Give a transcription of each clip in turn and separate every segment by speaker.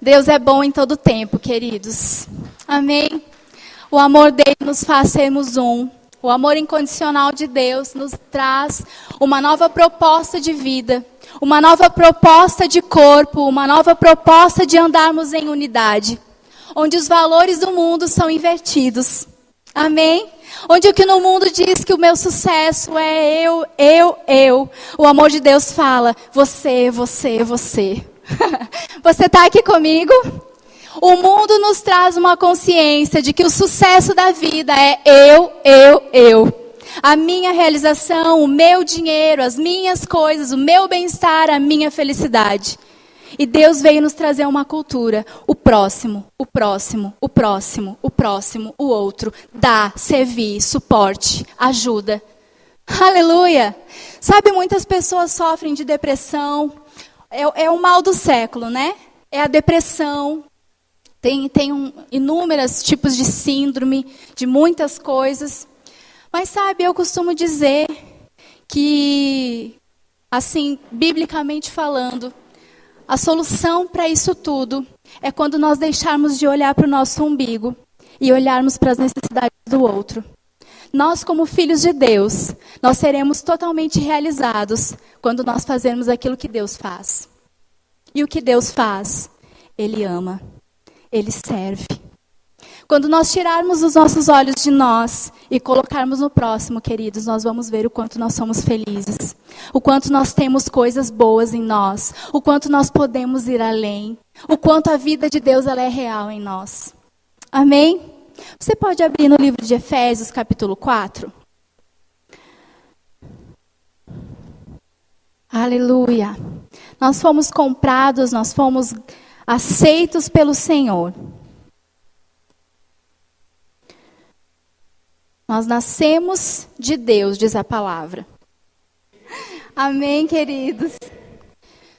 Speaker 1: Deus é bom em todo tempo, queridos. Amém? O amor dele nos faz sermos um. O amor incondicional de Deus nos traz uma nova proposta de vida, uma nova proposta de corpo, uma nova proposta de andarmos em unidade, onde os valores do mundo são invertidos. Amém? Onde o que no mundo diz que o meu sucesso é eu. O amor de Deus fala, você. Você está aqui comigo? O mundo nos traz uma consciência de que o sucesso da vida é eu. A minha realização, o meu dinheiro, as minhas coisas, o meu bem-estar, a minha felicidade. E Deus veio nos trazer uma cultura. O próximo, o outro. Dá, servir, suporte, ajuda. Aleluia! Sabe, muitas pessoas sofrem de depressão. É o mal do século, né? É a depressão. Tem inúmeros tipos de síndrome, de muitas coisas. Mas sabe, eu costumo dizer que, assim, biblicamente falando, a solução para isso tudo é quando nós deixarmos de olhar para o nosso umbigo e olharmos para as necessidades do outro. Nós, como filhos de Deus, nós seremos totalmente realizados quando nós fazermos aquilo que Deus faz. E o que Deus faz? Ele ama, Ele serve. Quando nós tirarmos os nossos olhos de nós e colocarmos no próximo, queridos, nós vamos ver o quanto nós somos felizes. O quanto nós temos coisas boas em nós. O quanto nós podemos ir além. O quanto a vida de Deus ela é real em nós. Amém? Você pode abrir no livro de Efésios, capítulo 4. Aleluia. Nós fomos comprados, nós fomos aceitos pelo Senhor. Nós nascemos de Deus, diz a palavra. Amém, queridos?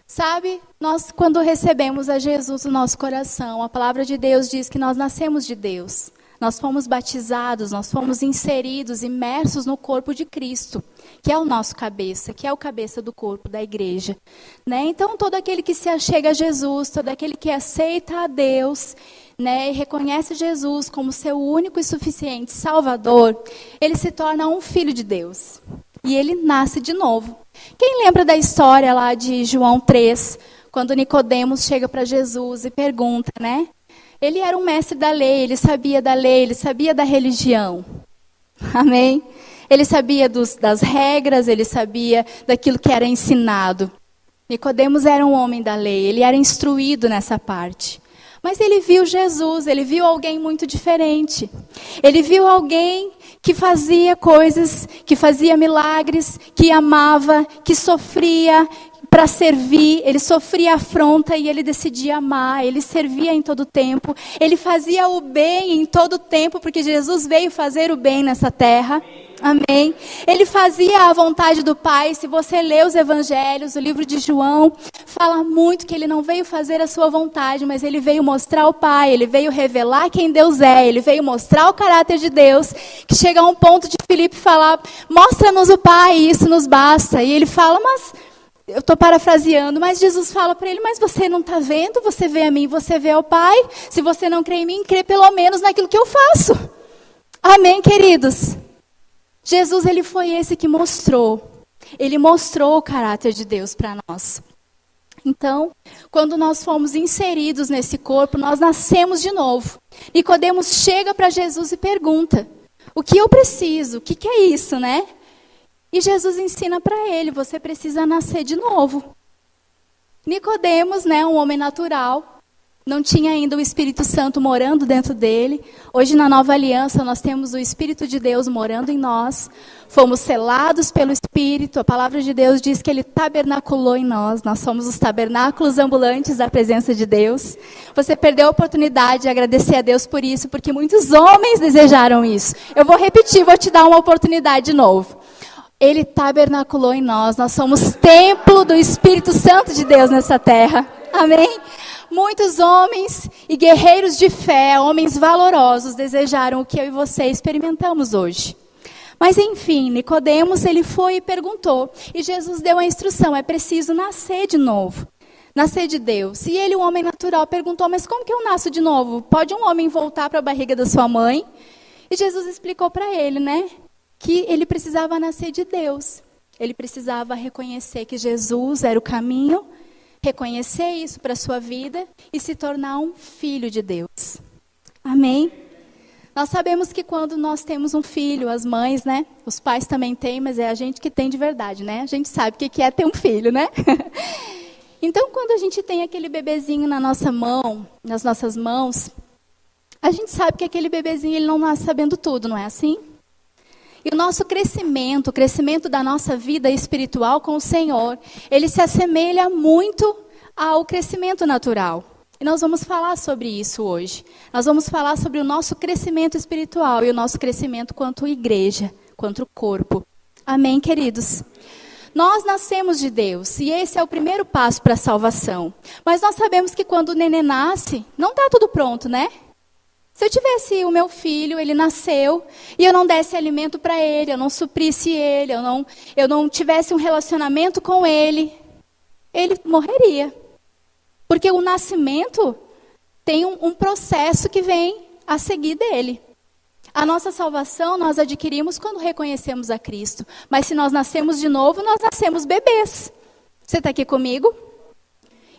Speaker 1: Sabe, nós quando recebemos a Jesus no nosso coração, a palavra de Deus diz que nós nascemos de Deus. Nós fomos batizados, nós fomos inseridos, imersos no corpo de Cristo, que é o nosso cabeça, que é o cabeça do corpo da igreja. Né? Então, todo aquele que se achega a Jesus, todo aquele que aceita a Deus, né, e reconhece Jesus como seu único e suficiente Salvador, ele se torna um filho de Deus. E ele nasce de novo. Quem lembra da história lá de João 3, quando Nicodemos chega para Jesus e pergunta, né? Ele era um mestre da lei, ele sabia da lei, ele sabia da religião. Amém? Ele sabia das regras, ele sabia daquilo que era ensinado. Nicodemos era um homem da lei, ele era instruído nessa parte. Mas ele viu Jesus, ele viu alguém muito diferente. Ele viu alguém que fazia coisas, que fazia milagres, que amava, que sofria para servir. Ele sofria afronta e ele decidia amar. Ele servia em todo tempo. Ele fazia o bem em todo tempo, porque Jesus veio fazer o bem nessa terra. Amém. Ele fazia a vontade do Pai. Se você lê os evangelhos, o livro de João, fala muito que ele não veio fazer a sua vontade, mas ele veio mostrar o Pai, ele veio revelar quem Deus é, ele veio mostrar o caráter de Deus, que chega a um ponto de Filipe falar, mostra-nos o Pai, isso nos basta. E ele fala, mas, eu estou parafraseando, mas Jesus fala para ele, mas você não está vendo, você vê a mim, você vê ao Pai, se você não crê em mim, crê pelo menos naquilo que eu faço. Amém, queridos? Jesus, ele foi esse que mostrou. Ele mostrou o caráter de Deus para nós. Então, quando nós fomos inseridos nesse corpo, nós nascemos de novo. Nicodemos chega para Jesus e pergunta, o que eu preciso? O que é isso, né? E Jesus ensina para ele, você precisa nascer de novo. Nicodemos, né, um homem natural, não tinha ainda o Espírito Santo morando dentro dele. Hoje, na nova aliança, nós temos o Espírito de Deus morando em nós. Fomos selados pelo Espírito. A palavra de Deus diz que ele tabernaculou em nós. Nós somos os tabernáculos ambulantes da presença de Deus. Você perdeu a oportunidade de agradecer a Deus por isso, porque muitos homens desejaram isso. Eu vou repetir, vou te dar uma oportunidade de novo. Ele tabernaculou em nós. Nós somos templo do Espírito Santo de Deus nessa terra. Amém? Muitos homens e guerreiros de fé, homens valorosos, desejaram o que eu e você experimentamos hoje. Mas enfim, Nicodemos, ele foi e perguntou. E Jesus deu a instrução, é preciso nascer de novo. nascer de Deus. E ele, o homem natural, perguntou, mas como que eu nasço de novo? Pode um homem voltar para a barriga da sua mãe? E Jesus explicou para ele, né, que ele precisava nascer de Deus. Ele precisava reconhecer que Jesus era o caminho, reconhecer isso para a sua vida e se tornar um filho de Deus. Amém? Nós sabemos que quando nós temos um filho, as mães, né? Os pais também têm, mas é a gente que tem de verdade, né? A gente sabe o que é ter um filho, né? Então, quando a gente tem aquele bebezinho na nossa mão, nas nossas mãos, a gente sabe que aquele bebezinho ele não nasce sabendo tudo, não é assim? E o nosso crescimento, o crescimento da nossa vida espiritual com o Senhor, ele se assemelha muito ao crescimento natural. E nós vamos falar sobre isso hoje. Nós vamos falar sobre o nosso crescimento espiritual e o nosso crescimento quanto igreja, quanto corpo. Amém, queridos? Nós nascemos de Deus e esse é o primeiro passo para a salvação. Mas nós sabemos que quando o neném nasce, não está tudo pronto, né? Se eu tivesse o meu filho, ele nasceu, e eu não desse alimento para ele, eu não suprisse ele, eu não tivesse um relacionamento com ele morreria. Porque o nascimento tem um processo que vem a seguir dele. A nossa salvação nós adquirimos quando reconhecemos a Cristo. Mas se nós nascemos de novo, nós nascemos bebês. Você está aqui comigo?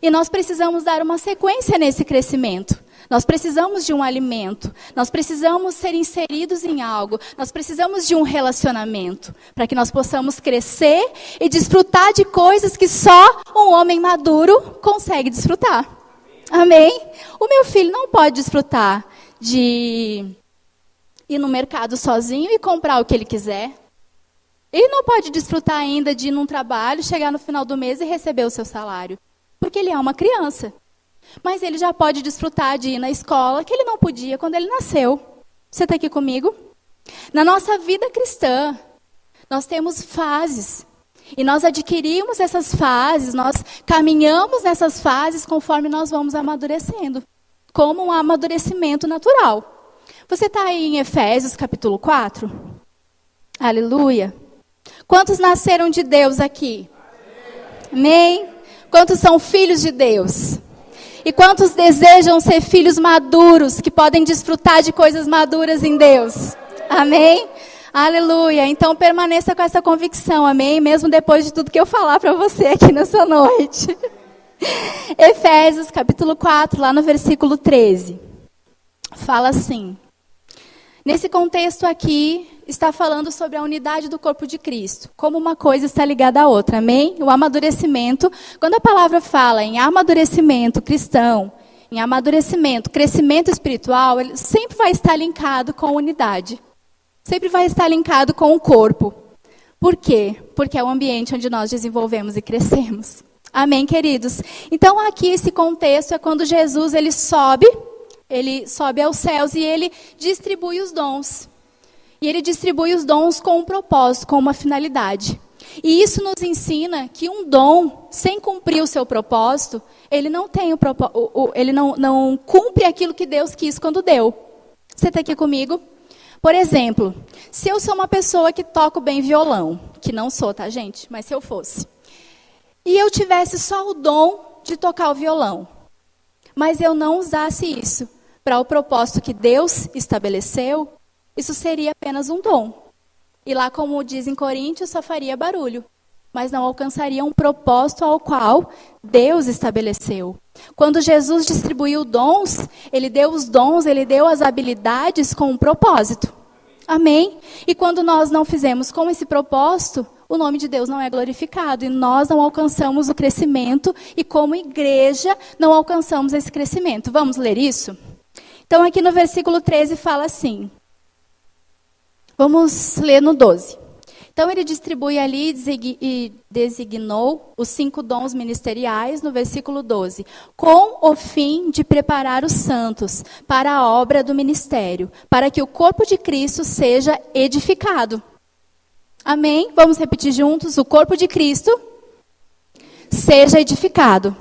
Speaker 1: E nós precisamos dar uma sequência nesse crescimento. Nós precisamos de um alimento. Nós precisamos ser inseridos em algo. Nós precisamos de um relacionamento. Para que nós possamos crescer e desfrutar de coisas que só um homem maduro consegue desfrutar. Amém? O meu filho não pode desfrutar de ir no mercado sozinho e comprar o que ele quiser. Ele não pode desfrutar ainda de ir num trabalho, chegar no final do mês e receber o seu salário. Porque ele é uma criança. Mas ele já pode desfrutar de ir na escola, que ele não podia quando ele nasceu. Você está aqui comigo? Na nossa vida cristã, nós temos fases. E nós adquirimos essas fases, nós caminhamos nessas fases conforme nós vamos amadurecendo. Como um amadurecimento natural. Você está aí em Efésios capítulo 4? Aleluia. Quantos nasceram de Deus aqui? Amém? Quantos são filhos de Deus? E quantos desejam ser filhos maduros, que podem desfrutar de coisas maduras em Deus? Amém? Aleluia. Então permaneça com essa convicção, amém? Mesmo depois de tudo que eu falar para você aqui nessa noite. Efésios capítulo 4, lá no versículo 13. Fala assim. Nesse contexto aqui, está falando sobre a unidade do corpo de Cristo. Como uma coisa está ligada à outra, amém? O amadurecimento. Quando a palavra fala em amadurecimento cristão, em amadurecimento, crescimento espiritual, ele sempre vai estar linkado com unidade. Sempre vai estar linkado com o corpo. Por quê? Porque é o ambiente onde nós desenvolvemos e crescemos. Amém, queridos? Então, aqui esse contexto é quando Jesus ele sobe aos céus e ele distribui os dons. E ele distribui os dons com um propósito, com uma finalidade. E isso nos ensina que um dom, sem cumprir o seu propósito, ele não tem ele não cumpre aquilo que Deus quis quando deu. Você está aqui comigo? Por exemplo, se eu sou uma pessoa que toco bem violão, que não sou, tá, gente? Mas se eu fosse. E eu tivesse só o dom de tocar o violão, mas eu não usasse isso para o propósito que Deus estabeleceu, isso seria apenas um dom. E lá, como diz em Coríntios, só faria barulho, mas não alcançaria um propósito ao qual Deus estabeleceu. Quando Jesus distribuiu dons, ele deu os dons, ele deu as habilidades com um propósito. Amém? E quando nós não fizemos com esse propósito, o nome de Deus não é glorificado e nós não alcançamos o crescimento e como igreja não alcançamos esse crescimento. Vamos ler isso? Então aqui no versículo 13 fala assim. Vamos ler no 12. Então ele distribui ali e designou os 5 dons ministeriais no versículo 12. Com o fim de preparar os santos para a obra do ministério, para que o corpo de Cristo seja edificado. Amém? Vamos repetir juntos. O corpo de Cristo seja edificado.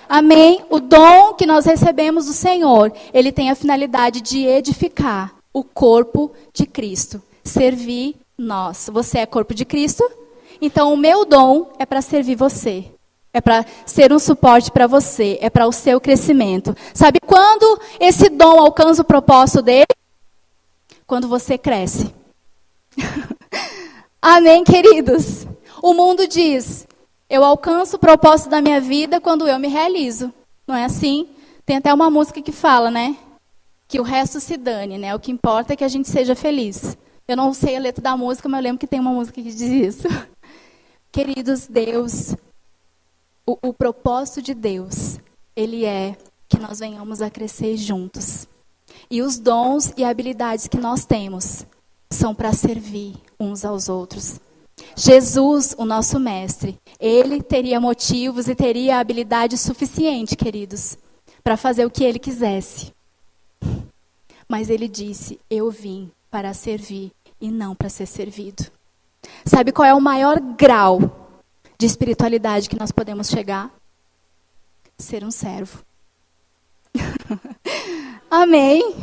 Speaker 1: Amém? O dom que nós recebemos do Senhor, ele tem a finalidade de edificar o corpo de Cristo. Servir nós. Você é corpo de Cristo? Então o meu dom é para servir você. É para ser um suporte para você, é para o seu crescimento. Sabe quando esse dom alcança o propósito dele? Quando você cresce. Amém, queridos? O mundo diz, eu alcanço o propósito da minha vida quando eu me realizo. Não é assim? Tem até uma música que fala, né? Que o resto se dane, né? O que importa é que a gente seja feliz. Eu não sei a letra da música, mas eu lembro que tem uma música que diz isso. Queridos, Deus, o propósito de Deus, ele é que nós venhamos a crescer juntos. E os dons e habilidades que nós temos são para servir uns aos outros. Jesus, o nosso mestre, ele teria motivos e teria habilidade suficiente, queridos, para fazer o que ele quisesse. Mas ele disse, eu vim para servir e não para ser servido. Sabe qual é o maior grau de espiritualidade que nós podemos chegar? Ser um servo. Amém?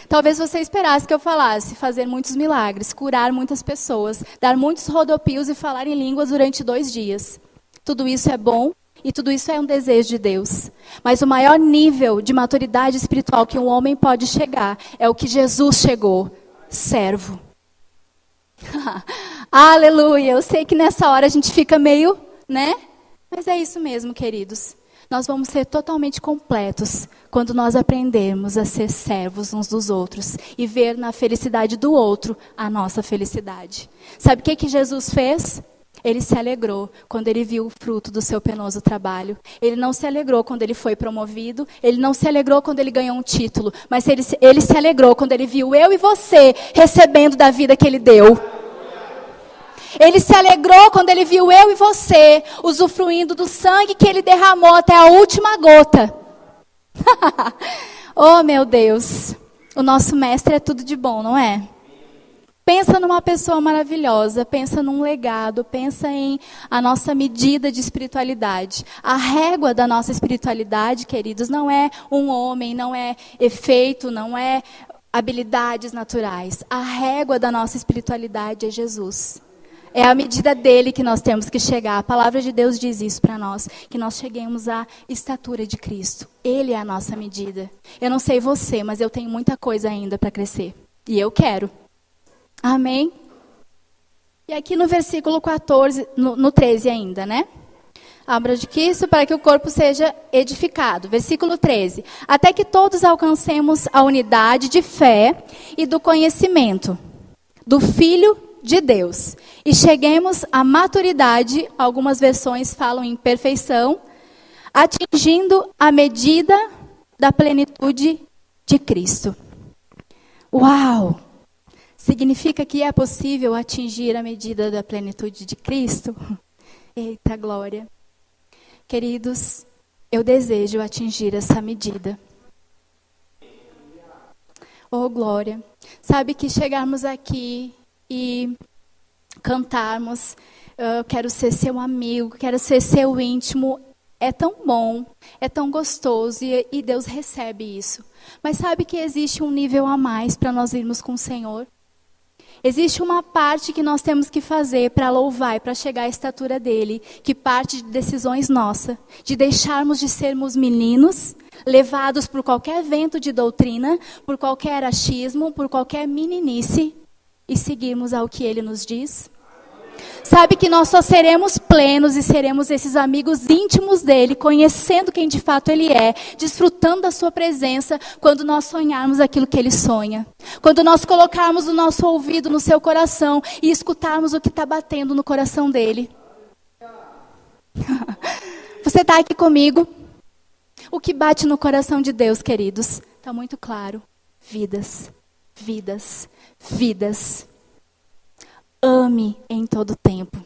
Speaker 1: Talvez você esperasse que eu falasse fazer muitos milagres, curar muitas pessoas, dar muitos rodopios e falar em línguas durante 2 dias. Tudo isso é bom e tudo isso é um desejo de Deus. Mas o maior nível de maturidade espiritual que um homem pode chegar é o que Jesus chegou, servo. Aleluia! Eu sei que nessa hora a gente fica meio, né? Mas é isso mesmo, queridos. Nós vamos ser totalmente completos quando nós aprendermos a ser servos uns dos outros e ver na felicidade do outro a nossa felicidade. Sabe o que Jesus fez? Ele se alegrou quando ele viu o fruto do seu penoso trabalho. Ele não se alegrou quando ele foi promovido, ele não se alegrou quando ele ganhou um título, mas ele se alegrou quando ele viu eu e você recebendo da vida que ele deu. Ele se alegrou quando ele viu eu e você usufruindo do sangue que ele derramou até a última gota. Oh, meu Deus. O nosso mestre é tudo de bom, não é? Pensa numa pessoa maravilhosa, pensa num legado, pensa em a nossa medida de espiritualidade. A régua da nossa espiritualidade, queridos, não é um homem, não é efeito, não é habilidades naturais. A régua da nossa espiritualidade é Jesus. É a medida dele que nós temos que chegar. A palavra de Deus diz isso para nós, que nós cheguemos à estatura de Cristo. Ele é a nossa medida. Eu não sei você, mas eu tenho muita coisa ainda para crescer. E eu quero. Amém? E aqui no versículo 14, no 13 ainda, né? Abra de Cristo para que o corpo seja edificado. Versículo 13. Até que todos alcancemos a unidade de fé e do conhecimento do Filho de Deus. E cheguemos à maturidade, algumas versões falam em perfeição, atingindo a medida da plenitude de Cristo. Uau! Significa que é possível atingir a medida da plenitude de Cristo? Eita glória! Queridos, eu desejo atingir essa medida. Oh glória! Sabe que chegarmos aqui e cantarmos, eu quero ser seu amigo, quero ser seu íntimo, é tão bom, é tão gostoso e Deus recebe isso. Mas sabe que existe um nível a mais para nós irmos com o Senhor? Existe uma parte que nós temos que fazer para louvar e para chegar à estatura dele, que parte de decisões nossas, de deixarmos de sermos meninos, levados por qualquer vento de doutrina, por qualquer achismo, por qualquer meninice, e seguirmos ao que ele nos diz. Sabe que nós só seremos plenos e seremos esses amigos íntimos dele, conhecendo quem de fato ele é, desfrutando da sua presença, quando nós sonharmos aquilo que ele sonha. Quando nós colocarmos o nosso ouvido no seu coração e escutarmos o que está batendo no coração dele. Você está aqui comigo? O que bate no coração de Deus, queridos? Está muito claro. Vidas, vidas, vidas. Ame em todo tempo.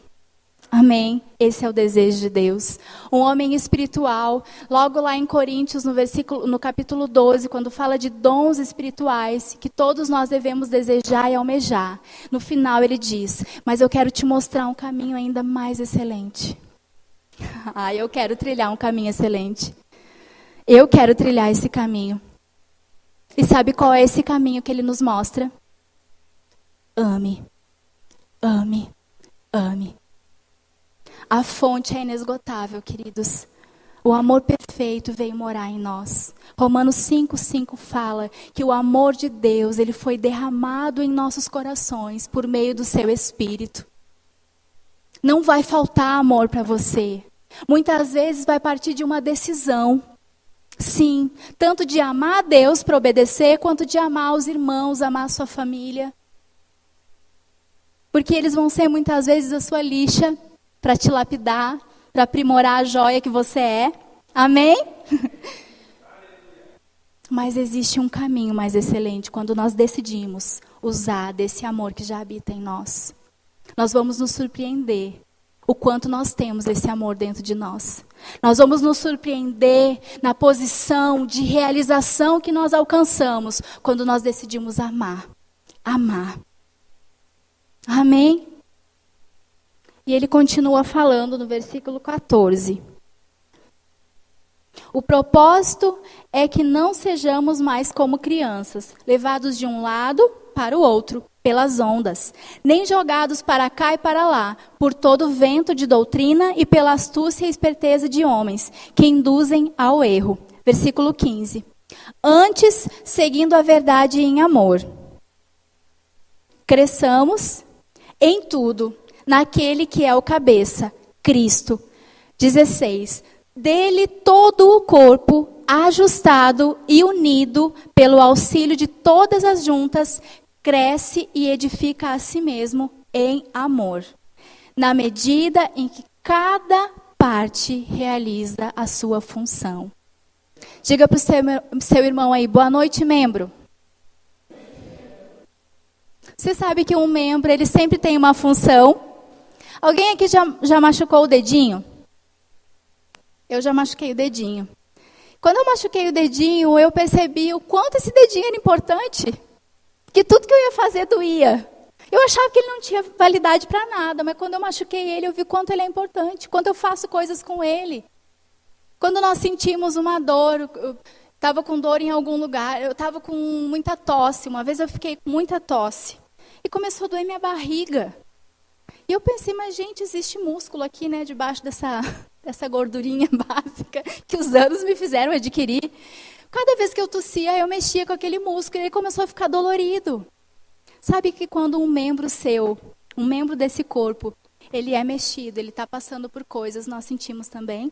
Speaker 1: Amém? Esse é o desejo de Deus. Um homem espiritual, logo lá em Coríntios, no capítulo 12, quando fala de dons espirituais, que todos nós devemos desejar e almejar. No final ele diz, mas eu quero te mostrar um caminho ainda mais excelente. Eu quero trilhar um caminho excelente. Eu quero trilhar esse caminho. E sabe qual é esse caminho que ele nos mostra? Ame. Ame, ame. A fonte é inesgotável, queridos. O amor perfeito veio morar em nós. Romanos 5:5 fala que o amor de Deus, ele foi derramado em nossos corações por meio do seu Espírito. Não vai faltar amor para você. Muitas vezes vai partir de uma decisão. Sim, tanto de amar a Deus para obedecer, quanto de amar os irmãos, amar a sua família. Porque eles vão ser muitas vezes a sua lixa para te lapidar, para aprimorar a joia que você é. Amém? Mas existe um caminho mais excelente quando nós decidimos usar desse amor que já habita em nós. Nós vamos nos surpreender o quanto nós temos esse amor dentro de nós. Nós vamos nos surpreender na posição de realização que nós alcançamos quando nós decidimos amar. Amar. Amém? E ele continua falando no versículo 14. O propósito é que não sejamos mais como crianças, levados de um lado para o outro, pelas ondas, nem jogados para cá e para lá, por todo vento de doutrina e pela astúcia e esperteza de homens, que induzem ao erro. Versículo 15. Antes, seguindo a verdade em amor, cresçamos em tudo, naquele que é o cabeça, Cristo. 16. Dele todo o corpo, ajustado e unido pelo auxílio de todas as juntas, cresce e edifica a si mesmo em amor, na medida em que cada parte realiza a sua função. Diga para o seu irmão aí, boa noite, membro. Você sabe que um membro, ele sempre tem uma função. Alguém aqui já machucou o dedinho? Eu já machuquei o dedinho. Quando eu machuquei o dedinho, eu percebi o quanto esse dedinho era importante. Que tudo que eu ia fazer doía. Eu achava que ele não tinha validade para nada, mas quando eu machuquei ele, eu vi quanto ele é importante, quanto eu faço coisas com ele. Quando nós sentimos uma dor, eu estava com dor em algum lugar, eu estava com muita tosse, uma vez eu fiquei com muita tosse, e começou a doer minha barriga. E eu pensei, mas gente, existe músculo aqui, né, debaixo dessa gordurinha básica que os anos me fizeram adquirir. Cada vez que eu tossia, eu mexia com aquele músculo e ele começou a ficar dolorido. Sabe que quando um membro seu, um membro desse corpo, ele é mexido, ele está passando por coisas, nós sentimos também?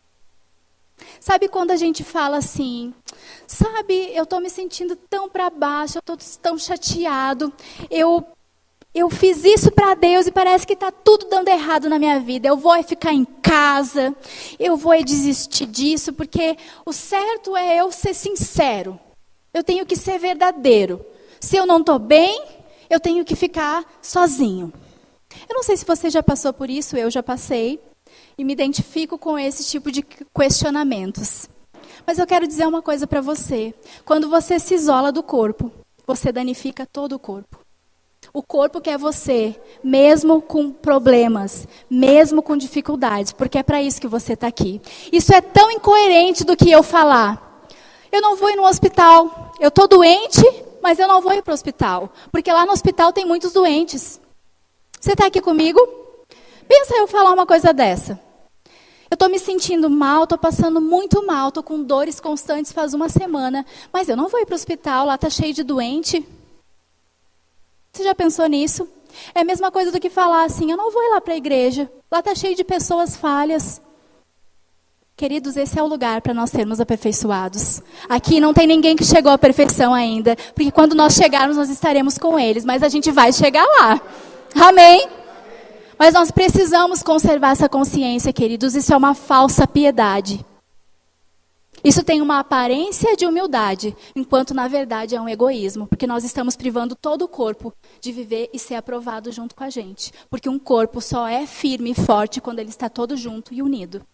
Speaker 1: Sabe quando a gente fala assim, sabe, eu estou me sentindo tão para baixo, eu estou tão chateado, eu fiz isso para Deus e parece que está tudo dando errado na minha vida. Eu vou ficar em casa, eu vou desistir disso, porque o certo é eu ser sincero. Eu tenho que ser verdadeiro. Se eu não estou bem, eu tenho que ficar sozinho. Eu não sei se você já passou por isso, eu já passei. E me identifico com esse tipo de questionamentos. Mas eu quero dizer uma coisa para você. Quando você se isola do corpo, você danifica todo o corpo. O corpo quer você, mesmo com problemas, mesmo com dificuldades, porque é para isso que você está aqui. Isso é tão incoerente do que eu falar. Eu não vou ir no hospital. Eu estou doente, mas eu não vou ir para o hospital. Porque lá no hospital tem muitos doentes. Você está aqui comigo? Pensa eu falar uma coisa dessa. Eu estou me sentindo mal, estou passando muito mal, estou com dores constantes faz uma semana, mas eu não vou ir para o hospital, lá está cheio de doente. Você já pensou nisso? É a mesma coisa do que falar assim, eu não vou ir lá para a igreja, lá está cheio de pessoas falhas. Queridos, esse é o lugar para nós sermos aperfeiçoados. Aqui não tem ninguém que chegou à perfeição ainda, porque quando nós chegarmos, nós estaremos com eles, mas a gente vai chegar lá. Amém? Mas nós precisamos conservar essa consciência, queridos. Isso é uma falsa piedade. Isso tem uma aparência de humildade, enquanto na verdade é um egoísmo. Porque nós estamos privando todo o corpo de viver e ser aprovado junto com a gente. Porque um corpo só é firme e forte quando ele está todo junto e unido.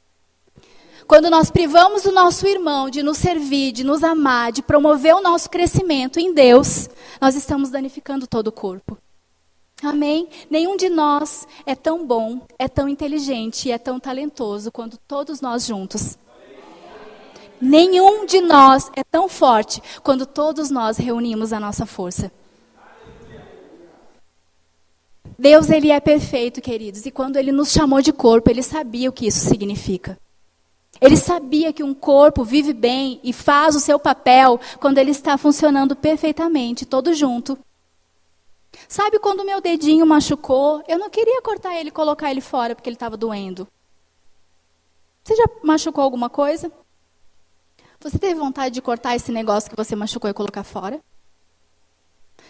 Speaker 1: Quando nós privamos o nosso irmão de nos servir, de nos amar, de promover o nosso crescimento em Deus, nós estamos danificando todo o corpo. Amém? Nenhum de nós é tão bom, é tão inteligente e é tão talentoso quanto todos nós juntos. Nenhum de nós é tão forte quando todos nós reunimos a nossa força. Deus, Ele é perfeito, queridos. E quando Ele nos chamou de corpo, Ele sabia o que isso significa. Ele sabia que um corpo vive bem e faz o seu papel quando ele está funcionando perfeitamente, todo junto. Sabe quando o meu dedinho machucou? Eu não queria cortar ele e colocar ele fora porque ele estava doendo. Você já machucou alguma coisa? Você teve vontade de cortar esse negócio que você machucou e colocar fora?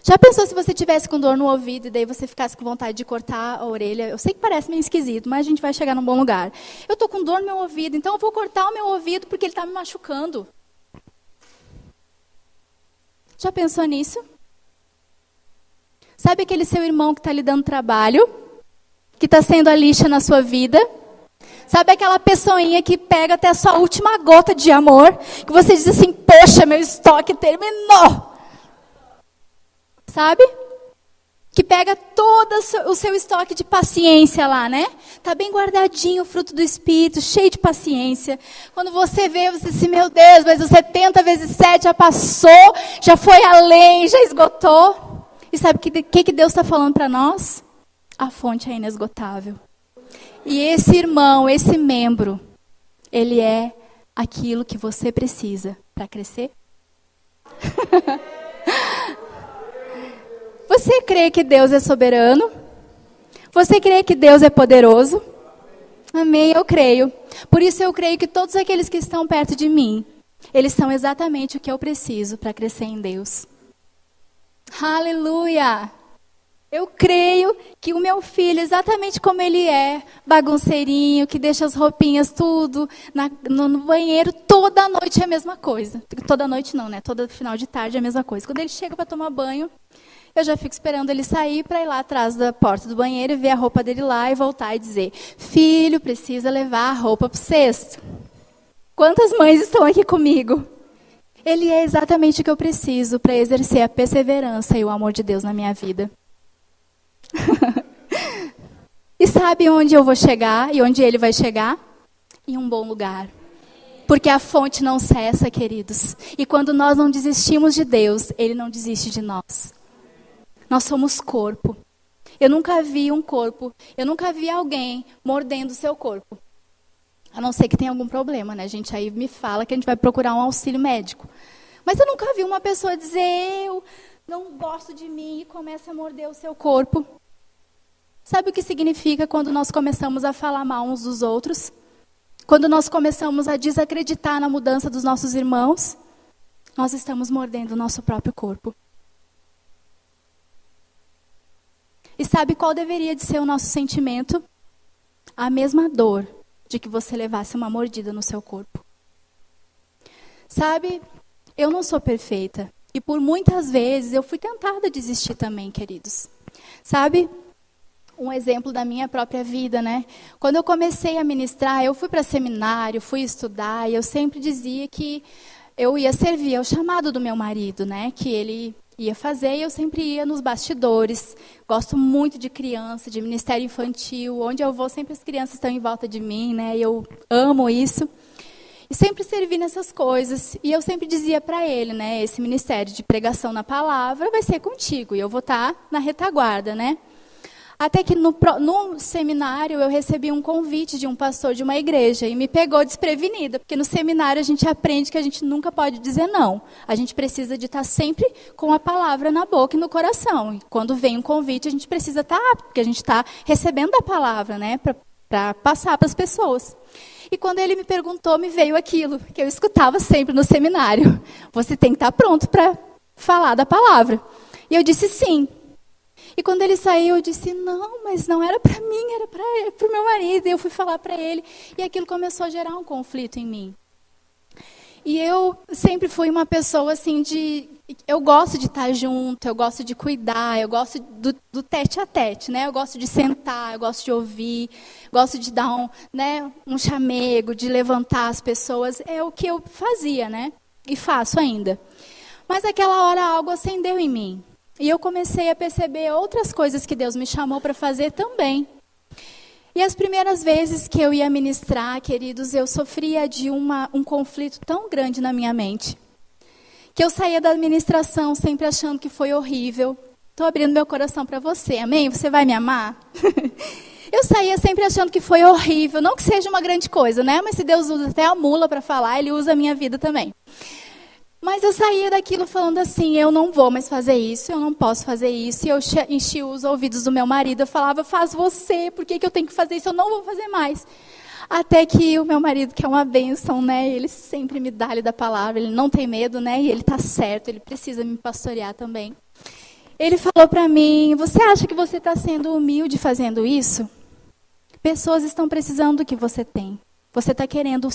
Speaker 1: Já pensou se você tivesse com dor no ouvido e daí você ficasse com vontade de cortar a orelha? Eu sei que parece meio esquisito, mas a gente vai chegar num bom lugar. Eu estou com dor no meu ouvido, então eu vou cortar o meu ouvido porque ele está me machucando. Já pensou nisso? Sabe aquele seu irmão que está lhe dando trabalho? Que está sendo a lixa na sua vida? Sabe aquela pessoinha que pega até a sua última gota de amor? Que você diz assim, poxa, meu estoque terminou. Sabe? Que pega todo o seu estoque de paciência lá, né? Tá bem guardadinho o fruto do Espírito, cheio de paciência. Quando você vê, você diz assim, meu Deus, mas o 70 vezes 7 já passou, já foi além, já esgotou. E sabe o que Deus está falando para nós? A fonte é inesgotável. E esse irmão, esse membro, ele é aquilo que você precisa para crescer? Você crê que Deus é soberano? Você crê que Deus é poderoso? Amém, eu creio. Por isso eu creio que todos aqueles que estão perto de mim, eles são exatamente o que eu preciso para crescer em Deus. Aleluia! Eu creio que o meu filho, exatamente como ele é, bagunceirinho, que deixa as roupinhas tudo no banheiro, toda noite é a mesma coisa. Toda noite não, né? Todo final de tarde é a mesma coisa. Quando ele chega para tomar banho, eu já fico esperando ele sair para ir lá atrás da porta do banheiro e ver a roupa dele lá e voltar e dizer, filho, precisa levar a roupa para o cesto. Quantas mães estão aqui comigo? Ele é exatamente o que eu preciso para exercer a perseverança e o amor de Deus na minha vida. E sabe onde eu vou chegar e onde ele vai chegar? Em um bom lugar. Porque a fonte não cessa, queridos. E quando nós não desistimos de Deus, Ele não desiste de nós. Nós somos corpo. Eu nunca vi um corpo, eu nunca vi alguém mordendo o seu corpo. A não ser que tenha algum problema, né? A gente aí me fala que a gente vai procurar um auxílio médico. Mas eu nunca vi uma pessoa dizer, eu não gosto de mim e começa a morder o seu corpo. Sabe o que significa quando nós começamos a falar mal uns dos outros? Quando nós começamos a desacreditar na mudança dos nossos irmãos? Nós estamos mordendo o nosso próprio corpo. E sabe qual deveria de ser o nosso sentimento? A mesma dor de que você levasse uma mordida no seu corpo. Sabe, eu não sou perfeita. E por muitas vezes eu fui tentada a desistir também, queridos. Sabe, um exemplo da minha própria vida, né? Quando eu comecei a ministrar, eu fui para seminário, fui estudar, e eu sempre dizia que eu ia servir ao chamado do meu marido, né? Que ele ia fazer, e eu sempre ia nos bastidores. Gosto muito de criança, de ministério infantil. Onde eu vou, sempre as crianças estão em volta de mim, né? E eu amo isso. E sempre servi nessas coisas. E eu sempre dizia para ele, né? Esse ministério de pregação na palavra vai ser contigo. E eu vou estar na retaguarda, né? Até que no seminário eu recebi um convite de um pastor de uma igreja e me pegou desprevenida, porque no seminário a gente aprende que a gente nunca pode dizer não. A gente precisa de estar sempre com a palavra na boca e no coração. E quando vem um convite a gente precisa estar apto, porque a gente está recebendo a palavra, né, para passar para as pessoas. E quando ele me perguntou, me veio aquilo que eu escutava sempre no seminário. Você tem que estar pronto para falar da palavra. E eu disse sim. E quando ele saiu, eu disse, não, mas não era para mim, era para o meu marido. E eu fui falar para ele, e aquilo começou a gerar um conflito em mim. E eu sempre fui uma pessoa assim eu gosto de estar junto, eu gosto de cuidar, eu gosto do tete a tete, né? Eu gosto de sentar, eu gosto de ouvir, gosto de dar um chamego, de levantar as pessoas. É o que eu fazia, né? E faço ainda. Mas naquela hora algo acendeu em mim. E eu comecei a perceber outras coisas que Deus me chamou para fazer também. E as primeiras vezes que eu ia ministrar, queridos, eu sofria de um conflito tão grande na minha mente. Que eu saía da ministração sempre achando que foi horrível. estou abrindo meu coração para você, amém? Você vai me amar? Eu saía sempre achando que foi horrível, não que seja uma grande coisa, né? Mas se Deus usa até a mula para falar, Ele usa a minha vida também. Mas eu saía daquilo falando assim, eu não vou mais fazer isso, eu não posso fazer isso. E eu enchi os ouvidos do meu marido, eu falava, faz você, por que eu tenho que fazer isso? Eu não vou fazer mais. Até que o meu marido, que é uma bênção, né? Ele sempre me dá da palavra, ele não tem medo, né? E ele está certo, ele precisa me pastorear também. Ele falou para mim, você acha que você está sendo humilde fazendo isso? Pessoas estão precisando do que você tem. Você está querendo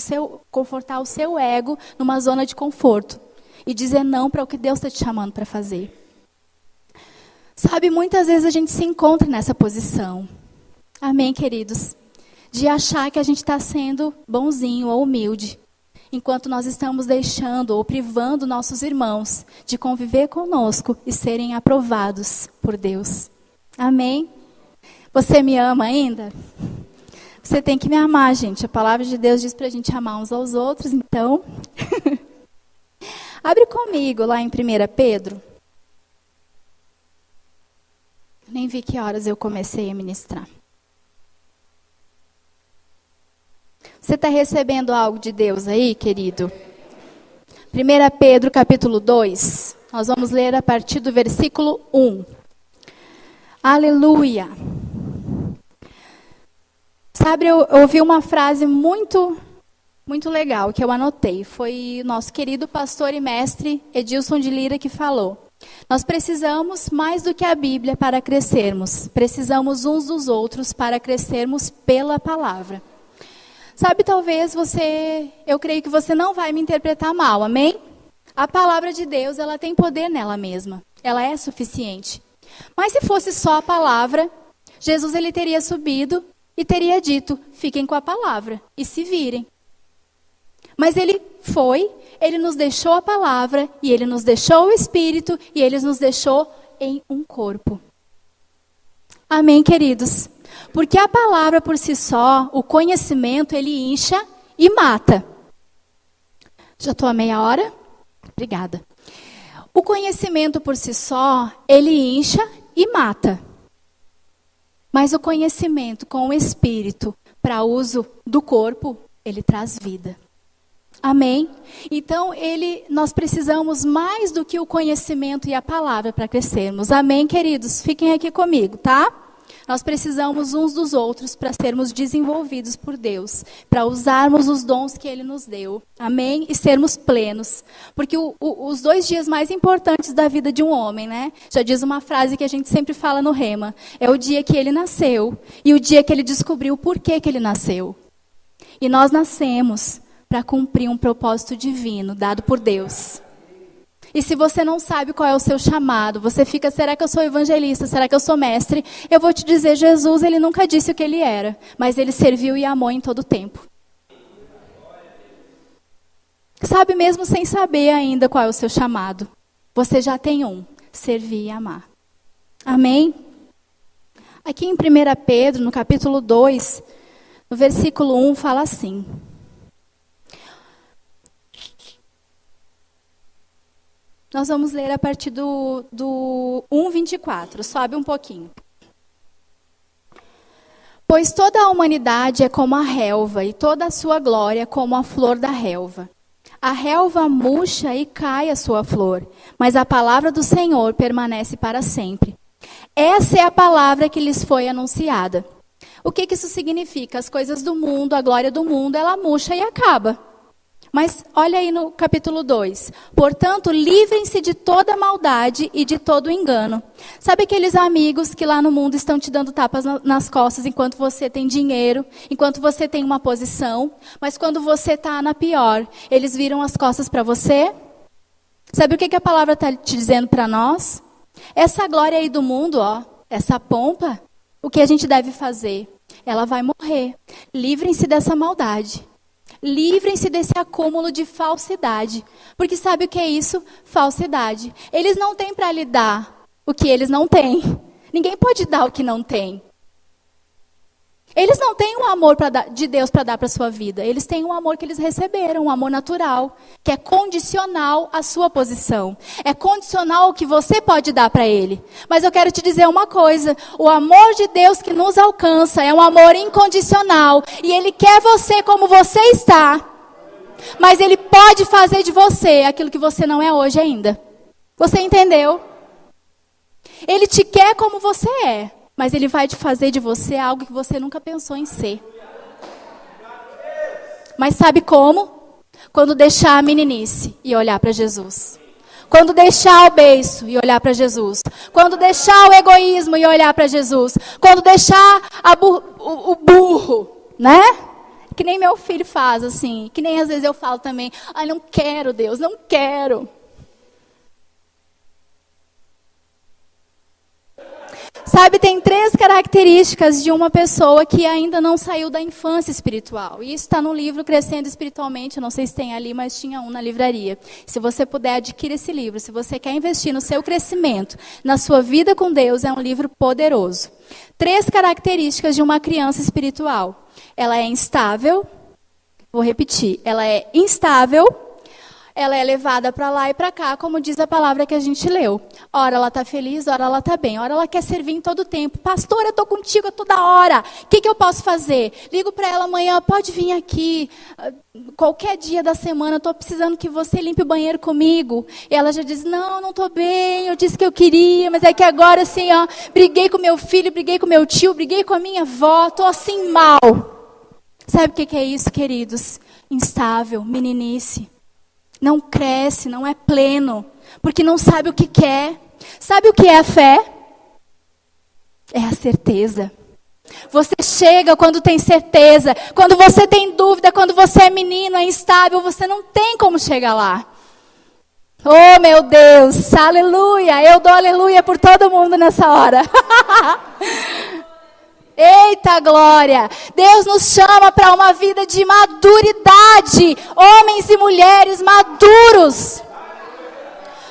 Speaker 1: confortar o seu ego numa zona de conforto. E dizer não para o que Deus está te chamando para fazer. Sabe, muitas vezes a gente se encontra nessa posição. Amém, queridos? De achar que a gente está sendo bonzinho ou humilde. Enquanto nós estamos deixando ou privando nossos irmãos de conviver conosco e serem aprovados por Deus. Amém? Você me ama ainda? Você tem que me amar, gente. A palavra de Deus diz para a gente amar uns aos outros, então. Abre comigo lá em 1 Pedro. Nem vi que horas eu comecei a ministrar. Você está recebendo algo de Deus aí, querido? 1 Pedro, capítulo 2. Nós vamos ler a partir do versículo 1. Aleluia! Sabe, eu ouvi uma frase muito legal que eu anotei. Foi o nosso querido pastor e mestre Edilson de Lira que falou. Nós precisamos mais do que a Bíblia para crescermos. Precisamos uns dos outros para crescermos pela palavra. Sabe, talvez eu creio que você não vai me interpretar mal, amém? A palavra de Deus, ela tem poder nela mesma. Ela é suficiente. Mas se fosse só a palavra, Jesus ele teria subido e teria dito, fiquem com a palavra e se virem. Mas ele nos deixou a palavra, e ele nos deixou o Espírito, e ele nos deixou em um corpo. Amém, queridos? Porque a palavra por si só, o conhecimento, ele incha e mata. Já estou a meia hora? Obrigada. O conhecimento por si só, ele incha e mata. Mas o conhecimento com o Espírito, para uso do corpo, ele traz vida. Amém? Então, nós precisamos mais do que o conhecimento e a palavra para crescermos. Amém, queridos? Fiquem aqui comigo, tá? Nós precisamos uns dos outros para sermos desenvolvidos por Deus, para usarmos os dons que Ele nos deu. Amém? E sermos plenos. Porque os 2 dias mais importantes da vida de um homem, né? Já diz uma frase que a gente sempre fala no Rema. É o dia que ele nasceu e o dia que ele descobriu o porquê que ele nasceu. E nós nascemos para cumprir um propósito divino dado por Deus. E se você não sabe qual é o seu chamado, você fica, será que eu sou evangelista? Será que eu sou mestre? Eu vou te dizer, Jesus, ele nunca disse o que ele era, mas ele serviu e amou em todo o tempo. Sabe, mesmo sem saber ainda qual é o seu chamado, você já tem um, servir e amar. Amém? Aqui em 1 Pedro, no capítulo 2, no versículo 1, fala assim. Nós vamos ler a partir do 1:24, sobe um pouquinho. Pois toda a humanidade é como a relva, e toda a sua glória como a flor da relva. A relva murcha e cai a sua flor, mas a palavra do Senhor permanece para sempre. Essa é a palavra que lhes foi anunciada. O que isso significa? As coisas do mundo, a glória do mundo, ela murcha e acaba. Mas olha aí no capítulo 2. Portanto, livrem-se de toda maldade e de todo engano. Sabe aqueles amigos que lá no mundo estão te dando tapas nas costas enquanto você tem dinheiro, enquanto você tem uma posição, mas quando você está na pior, eles viram as costas para você? Sabe o que a palavra está te dizendo para nós? Essa glória aí do mundo, essa pompa, o que a gente deve fazer? Ela vai morrer. Livrem-se dessa maldade. Livrem-se desse acúmulo de falsidade. Porque sabe o que é isso? Falsidade. Eles não têm para lhe dar o que eles não têm. Ninguém pode dar o que não tem. Eles não têm um amor de Deus para dar para a sua vida. Eles têm um amor que eles receberam, um amor natural, que é condicional à sua posição. É condicional ao que você pode dar para Ele. Mas eu quero te dizer uma coisa. O amor de Deus que nos alcança é um amor incondicional. E Ele quer você como você está. Mas Ele pode fazer de você aquilo que você não é hoje ainda. Você entendeu? Ele te quer como você é. Mas Ele vai te fazer de você algo que você nunca pensou em ser. Mas sabe como? Quando deixar a meninice e olhar para Jesus. Quando deixar o beiço e olhar para Jesus. Quando deixar o egoísmo e olhar para Jesus. Quando deixar o burro, né? Que nem meu filho faz, assim. Que nem às vezes eu falo também. Ai, não quero, Deus, não quero. Sabe, tem 3 características de uma pessoa que ainda não saiu da infância espiritual. E isso está no livro Crescendo Espiritualmente, eu não sei se tem ali, mas tinha um na livraria. Se você puder, adquira esse livro. Se você quer investir no seu crescimento, na sua vida com Deus, é um livro poderoso. 3 características de uma criança espiritual. Ela é instável, vou repetir, ela é instável, ela é levada para lá e para cá, como diz a palavra que a gente leu. Ora ela está feliz, ora ela está bem. Ora ela quer servir em todo tempo. Pastor, eu estou contigo toda hora. O que eu posso fazer? Ligo para ela amanhã, pode vir aqui. Qualquer dia da semana, eu estou precisando que você limpe o banheiro comigo. E ela já diz, não estou bem, eu disse que eu queria, mas é que agora assim, ó, briguei com meu filho, briguei com meu tio, briguei com a minha avó, estou assim mal. Sabe o que é isso, queridos? Instável, meninice. Não cresce, não é pleno, porque não sabe o que quer. Sabe o que é a fé? É a certeza. Você chega quando tem certeza. Quando você tem dúvida, quando você é menino, é instável, você não tem como chegar lá. Oh, meu Deus, aleluia. Eu dou aleluia por todo mundo nessa hora. Eita glória! Deus nos chama para uma vida de maduridade. Homens e mulheres maduros.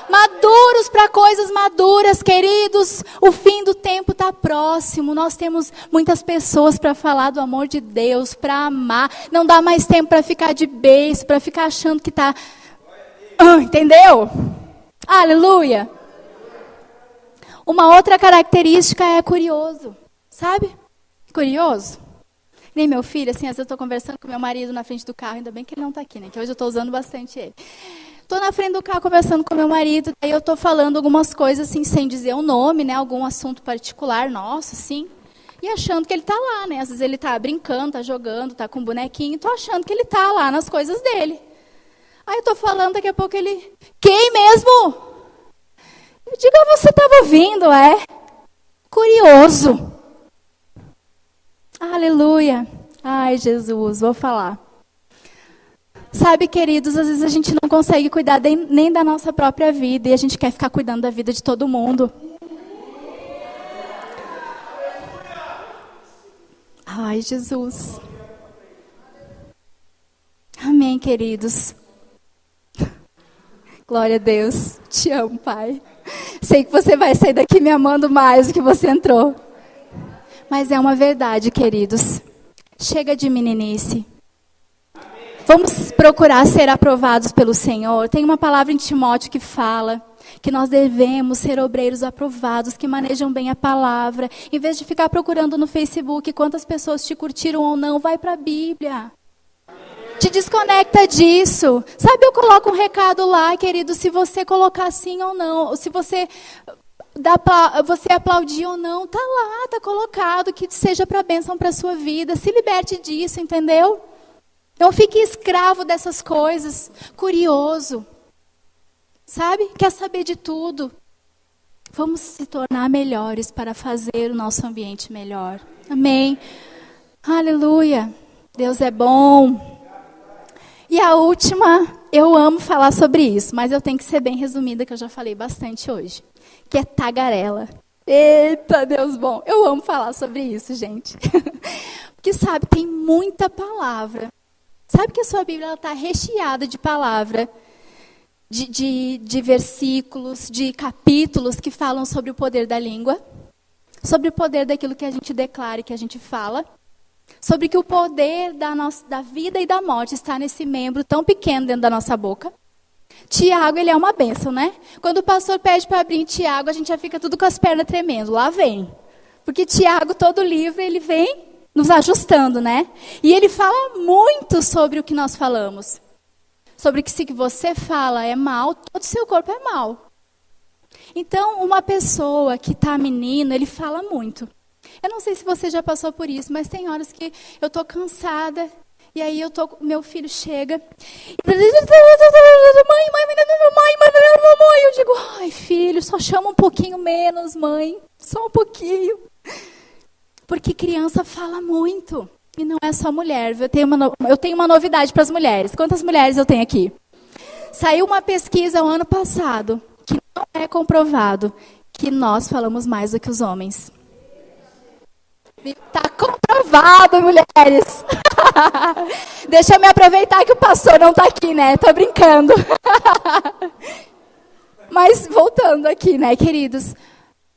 Speaker 1: Maduros para coisas maduras, queridos. O fim do tempo está próximo. Nós temos muitas pessoas para falar do amor de Deus, para amar. Não dá mais tempo para ficar de beiço, para ficar achando que está... entendeu? Aleluia! Uma outra característica é curioso. Sabe? Curioso? Nem meu filho, assim, às vezes eu estou conversando com meu marido na frente do carro, ainda bem que ele não está aqui, né? Que hoje eu estou usando bastante ele. Estou na frente do carro conversando com meu marido, aí eu estou falando algumas coisas assim, sem dizer o nome, né? Algum assunto particular nosso, assim. E achando que ele está lá, né? Às vezes ele está brincando, está jogando, está com um bonequinho, estou achando que ele está lá nas coisas dele. Aí eu estou falando, daqui a pouco ele... Quem mesmo? Eu digo, você estava ouvindo, é? Curioso. Aleluia. Ai, Jesus, vou falar. Sabe, queridos, às vezes a gente não consegue cuidar nem da nossa própria vida e a gente quer ficar cuidando da vida de todo mundo. Ai, Jesus. Amém, queridos. Glória a Deus. Te amo, Pai. Sei que você vai sair daqui me amando mais do que você entrou. Mas é uma verdade, queridos. Chega de meninice. Vamos procurar ser aprovados pelo Senhor. Tem uma palavra em Timóteo que fala que nós devemos ser obreiros aprovados, que manejam bem a palavra. Em vez de ficar procurando no Facebook quantas pessoas te curtiram ou não, vai para a Bíblia. Te desconecta disso. Sabe, eu coloco um recado lá, querido, se você colocar sim ou não, se você aplaudir ou não, tá lá, tá colocado, que seja para bênção para a sua vida. Se liberte disso, entendeu? Não fique escravo dessas coisas. Curioso. Sabe? Quer saber de tudo. Vamos se tornar melhores para fazer o nosso ambiente melhor. Amém. Aleluia. Deus é bom. E a última, eu amo falar sobre isso, mas eu tenho que ser bem resumida, que eu já falei bastante hoje. Que é tagarela. Eita, Deus bom. Eu amo falar sobre isso, gente. Porque, sabe, tem muita palavra. Sabe que a sua Bíblia está recheada de palavra, de versículos, de capítulos que falam sobre o poder da língua, sobre o poder daquilo que a gente declara e que a gente fala. Sobre que o poder da vida e da morte está nesse membro tão pequeno dentro da nossa boca. Tiago, ele é uma bênção, né? Quando o pastor pede para abrir em Tiago, a gente já fica tudo com as pernas tremendo. Lá vem. Porque Tiago, todo livro, ele vem nos ajustando, né? E ele fala muito sobre o que nós falamos. Sobre que se você fala é mal, todo o seu corpo é mal. Então, uma pessoa que está menino, ele fala muito. Eu não sei se você já passou por isso, mas tem horas que eu estou cansada. E aí meu filho chega. Mãe, eu digo, ai filho, só chama um pouquinho menos, mãe. Só um pouquinho. Porque criança fala muito. E não é só mulher. Eu tenho uma novidade para as mulheres. Quantas mulheres eu tenho aqui? Saiu uma pesquisa o ano passado, que não é comprovado, que nós falamos mais do que os homens. Está comprovado, mulheres. Deixa eu me aproveitar que o pastor não está aqui, né? Estou brincando. Mas voltando aqui, né, queridos?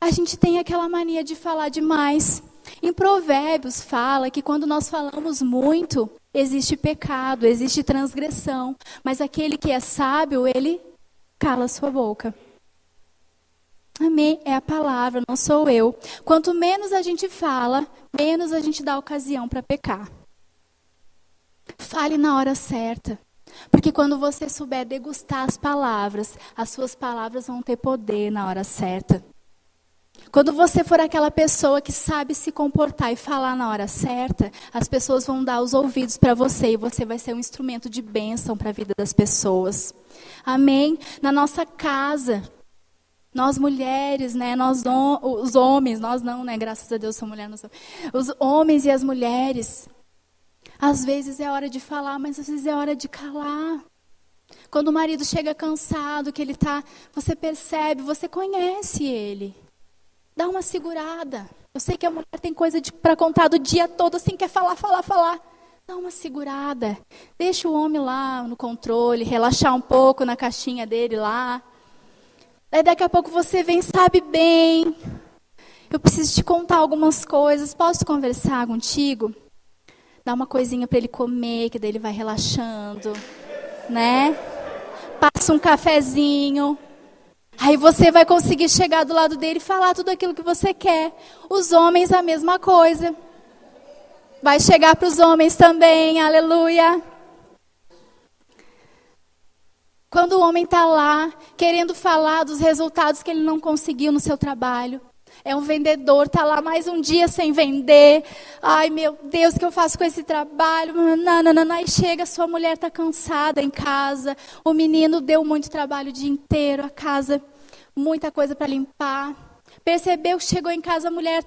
Speaker 1: A gente tem aquela mania de falar demais. Em Provérbios fala que quando nós falamos muito, existe pecado, existe transgressão. Mas aquele que é sábio, ele cala a sua boca. Amém? É a palavra, não sou eu. Quanto menos a gente fala, menos a gente dá ocasião para pecar. Fale na hora certa. Porque quando você souber degustar as suas palavras vão ter poder na hora certa. Quando você for aquela pessoa que sabe se comportar e falar na hora certa, as pessoas vão dar os ouvidos para você e você vai ser um instrumento de bênção para a vida das pessoas. Amém? Na nossa casa, nós mulheres, né, os homens, nós não, né, graças a Deus sou mulher, não sou. Os homens e as mulheres, às vezes é hora de falar, mas às vezes é hora de calar. Quando o marido chega cansado, que ele tá, você percebe, você conhece ele. Dá uma segurada. Eu sei que a mulher tem coisa para contar do dia todo, assim, quer falar. Dá uma segurada. Deixa o homem lá no controle, relaxar um pouco na caixinha dele lá. Daí daqui a pouco você vem, sabe bem. Eu preciso te contar algumas coisas. Posso conversar contigo? Dá uma coisinha para ele comer, que daí ele vai relaxando, né? Passa um cafezinho. Aí você vai conseguir chegar do lado dele e falar tudo aquilo que você quer. Os homens, a mesma coisa. Vai chegar para os homens também, aleluia. Quando o homem está lá, querendo falar dos resultados que ele não conseguiu no seu trabalho. É um vendedor, está lá mais um dia sem vender. Ai, meu Deus, o que eu faço com esse trabalho? Não. Aí chega, sua mulher está cansada em casa. O menino deu muito trabalho o dia inteiro, a casa, muita coisa para limpar. Percebeu que chegou em casa, a mulher,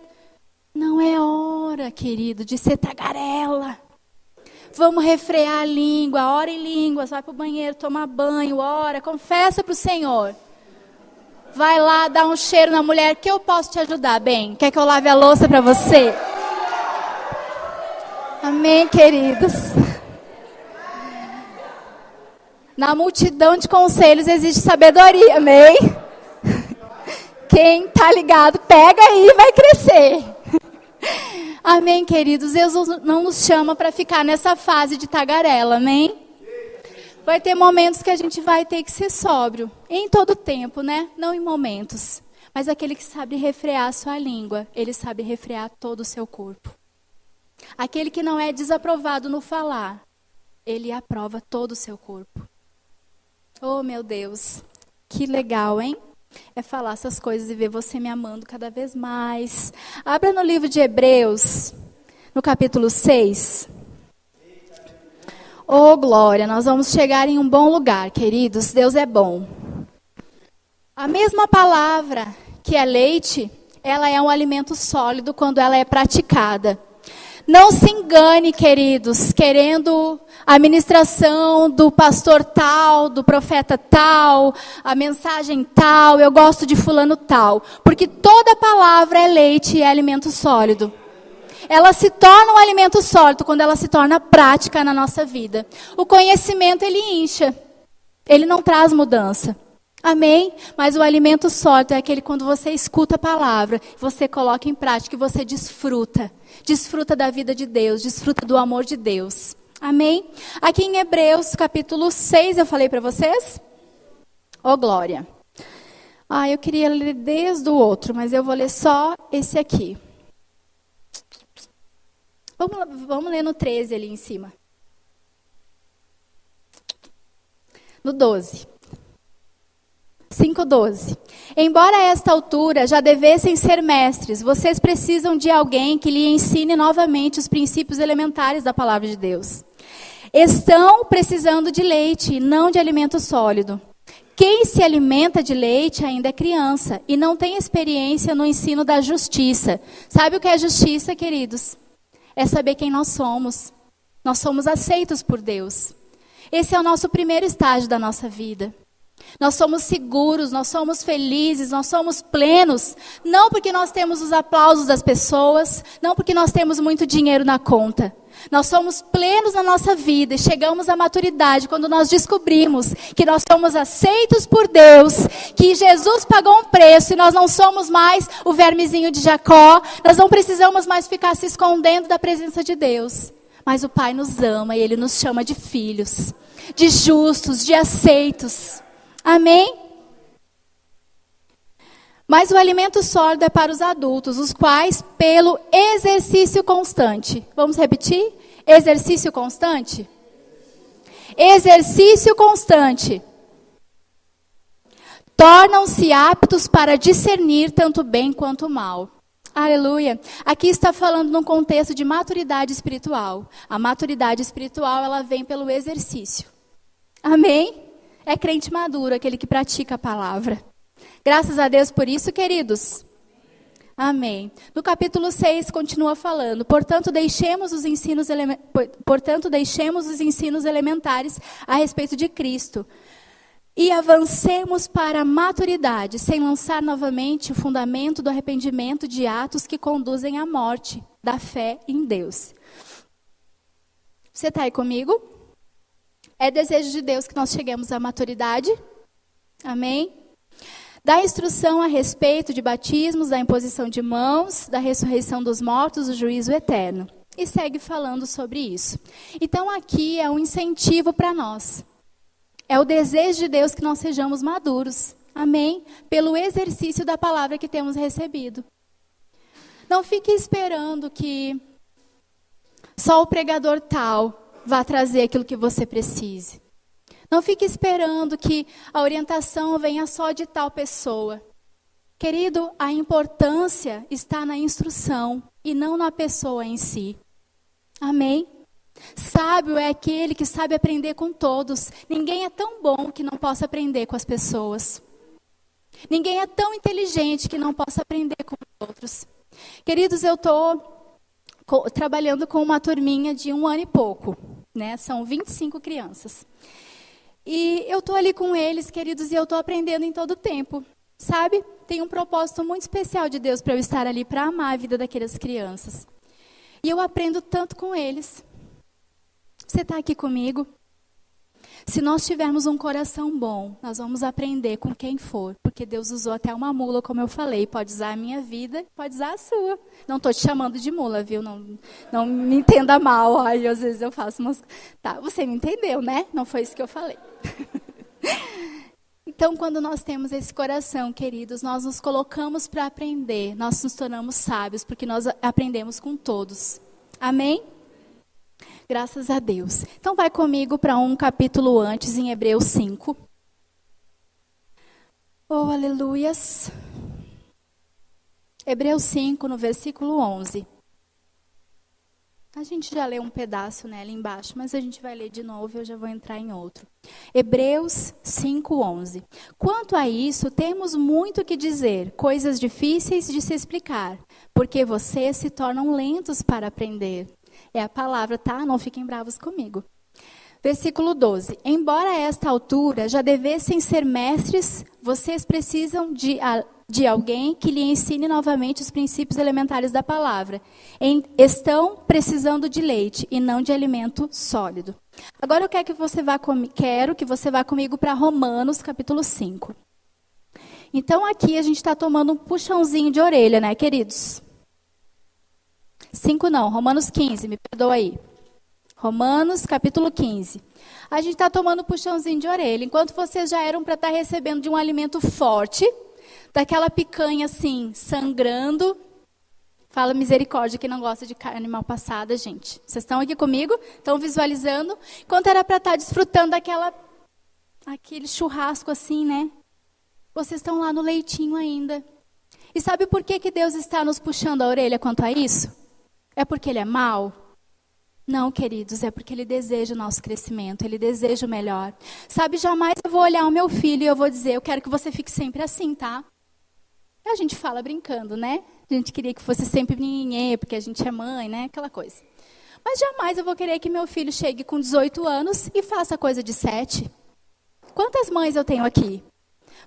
Speaker 1: não é hora, querido, de ser tagarela. Vamos refrear a língua, ora em línguas, vai para o banheiro, tomar banho, ora, confessa para o Senhor. Vai lá, dá um cheiro na mulher, que eu posso te ajudar, bem? Quer que eu lave a louça para você? Amém, queridos? Na multidão de conselhos existe sabedoria, amém? Quem tá ligado, pega aí e vai crescer. Amém, queridos? Deus não nos chama para ficar nessa fase de tagarela, amém? Vai ter momentos que a gente vai ter que ser sóbrio. Em todo tempo, né? Não em momentos. Mas aquele que sabe refrear a sua língua, ele sabe refrear todo o seu corpo. Aquele que não é desaprovado no falar, ele aprova todo o seu corpo. Oh, meu Deus. Que legal, hein? É falar essas coisas e ver você me amando cada vez mais. Abra no livro de Hebreus, no capítulo 6. Oh, glória, nós vamos chegar em um bom lugar, queridos. Deus é bom. A mesma palavra que é leite, ela é um alimento sólido quando ela é praticada. Não se engane, queridos, querendo a ministração do pastor tal, do profeta tal, a mensagem tal, eu gosto de fulano tal. Porque toda palavra é leite e é alimento sólido. Ela se torna um alimento sólido quando ela se torna prática na nossa vida. O conhecimento, ele incha. Ele não traz mudança. Amém? Mas o alimento sólido é aquele quando você escuta a palavra, você coloca em prática e você desfruta. Desfruta da vida de Deus, desfruta do amor de Deus. Amém? Aqui em Hebreus capítulo 6, eu falei para vocês? Ô, glória. Eu queria ler desde o outro, mas eu vou ler só esse aqui. Vamos ler no 13 ali em cima. No 12. 5:12. Embora a esta altura já devessem ser mestres, vocês precisam de alguém que lhe ensine novamente os princípios elementares da palavra de Deus. Estão precisando de leite, não de alimento sólido. Quem se alimenta de leite ainda é criança e não tem experiência no ensino da justiça. Sabe o que é justiça, queridos? É saber quem nós somos. Nós somos aceitos por Deus. Esse é o nosso primeiro estágio da nossa vida. Nós somos seguros, nós somos felizes, nós somos plenos. Não porque nós temos os aplausos das pessoas, não porque nós temos muito dinheiro na conta. Nós somos plenos na nossa vida e chegamos à maturidade quando nós descobrimos que nós somos aceitos por Deus, que Jesus pagou um preço e nós não somos mais o vermezinho de Jacó, nós não precisamos mais ficar se escondendo da presença de Deus. Mas o Pai nos ama e Ele nos chama de filhos, de justos, de aceitos. Amém? Mas o alimento sólido é para os adultos, os quais, pelo exercício constante. Vamos repetir? Exercício constante? Exercício constante. Tornam-se aptos para discernir tanto bem quanto mal. Aleluia. Aqui está falando num contexto de maturidade espiritual. A maturidade espiritual, ela vem pelo exercício. Amém? É crente maduro, aquele que pratica a palavra. Graças a Deus por isso, queridos. Amém. No capítulo 6 continua falando, portanto deixemos os ensinos elementares a respeito de Cristo e avancemos para a maturidade, sem lançar novamente o fundamento do arrependimento de atos que conduzem à morte, da fé em Deus. Você está aí comigo? É desejo de Deus que nós cheguemos à maturidade? Amém? Dá instrução a respeito de batismos, da imposição de mãos, da ressurreição dos mortos, do juízo eterno. E segue falando sobre isso. Então aqui é um incentivo para nós. É o desejo de Deus que nós sejamos maduros. Amém? Pelo exercício da palavra que temos recebido. Não fique esperando que só o pregador tal vá trazer aquilo que você precise. Não fique esperando que a orientação venha só de tal pessoa. Querido, a importância está na instrução e não na pessoa em si. Amém? Sábio é aquele que sabe aprender com todos. Ninguém é tão bom que não possa aprender com as pessoas. Ninguém é tão inteligente que não possa aprender com os outros. Queridos, eu estou trabalhando com uma turminha de 1 ano e pouco, né? São 25 crianças. E eu estou ali com eles, queridos, e eu estou aprendendo em todo o tempo, sabe? Tem um propósito muito especial de Deus para eu estar ali, para amar a vida daquelas crianças. E eu aprendo tanto com eles. Você está aqui comigo? Se nós tivermos um coração bom, nós vamos aprender com quem for, porque Deus usou até uma mula, como eu falei, pode usar a minha vida, pode usar a sua. Não estou te chamando de mula, viu? Não me entenda mal, ai, às vezes eu faço umas... Tá, você me entendeu, né? Não foi isso que eu falei. Então, quando nós temos esse coração, queridos, nós nos colocamos para aprender, nós nos tornamos sábios, porque nós aprendemos com todos. Amém? Graças a Deus. Então vai comigo para um capítulo antes, em Hebreus 5. Oh, aleluias. Hebreus 5, no versículo 11. A gente já leu um pedaço, né, ali embaixo, mas a gente vai ler de novo e eu já vou entrar em outro. Hebreus 5, 11. Quanto a isso, temos muito que dizer, coisas difíceis de se explicar, porque vocês se tornam lentos para aprender. É a palavra, tá? Não fiquem bravos comigo. Versículo 12. Embora a esta altura já devessem ser mestres, vocês precisam de alguém que lhe ensine novamente os princípios elementares da palavra. Estão precisando de leite e não de alimento sólido. Agora eu quero que você vá comigo para Romanos, capítulo 5. Então aqui a gente está tomando um puxãozinho de orelha, né, queridos? 5 não, Romanos 15, me perdoa aí. Romanos capítulo 15. A gente está tomando um puxãozinho de orelha. Enquanto vocês já eram para estar recebendo de um alimento forte, daquela picanha assim, sangrando. Fala misericórdia quem não gosta de carne mal passada, gente. Vocês estão aqui comigo? Estão visualizando? Enquanto era para estar desfrutando aquele churrasco assim, né? Vocês estão lá no leitinho ainda. E sabe por que Deus está nos puxando a orelha quanto a isso? É porque Ele é mau? Não, queridos, é porque Ele deseja o nosso crescimento, Ele deseja o melhor. Sabe, jamais eu vou olhar o meu filho e eu vou dizer, eu quero que você fique sempre assim, tá? A gente fala brincando, né? A gente queria que fosse sempre ninguém, porque a gente é mãe, né? Aquela coisa. Mas jamais eu vou querer que meu filho chegue com 18 anos e faça coisa de 7. Quantas mães eu tenho aqui?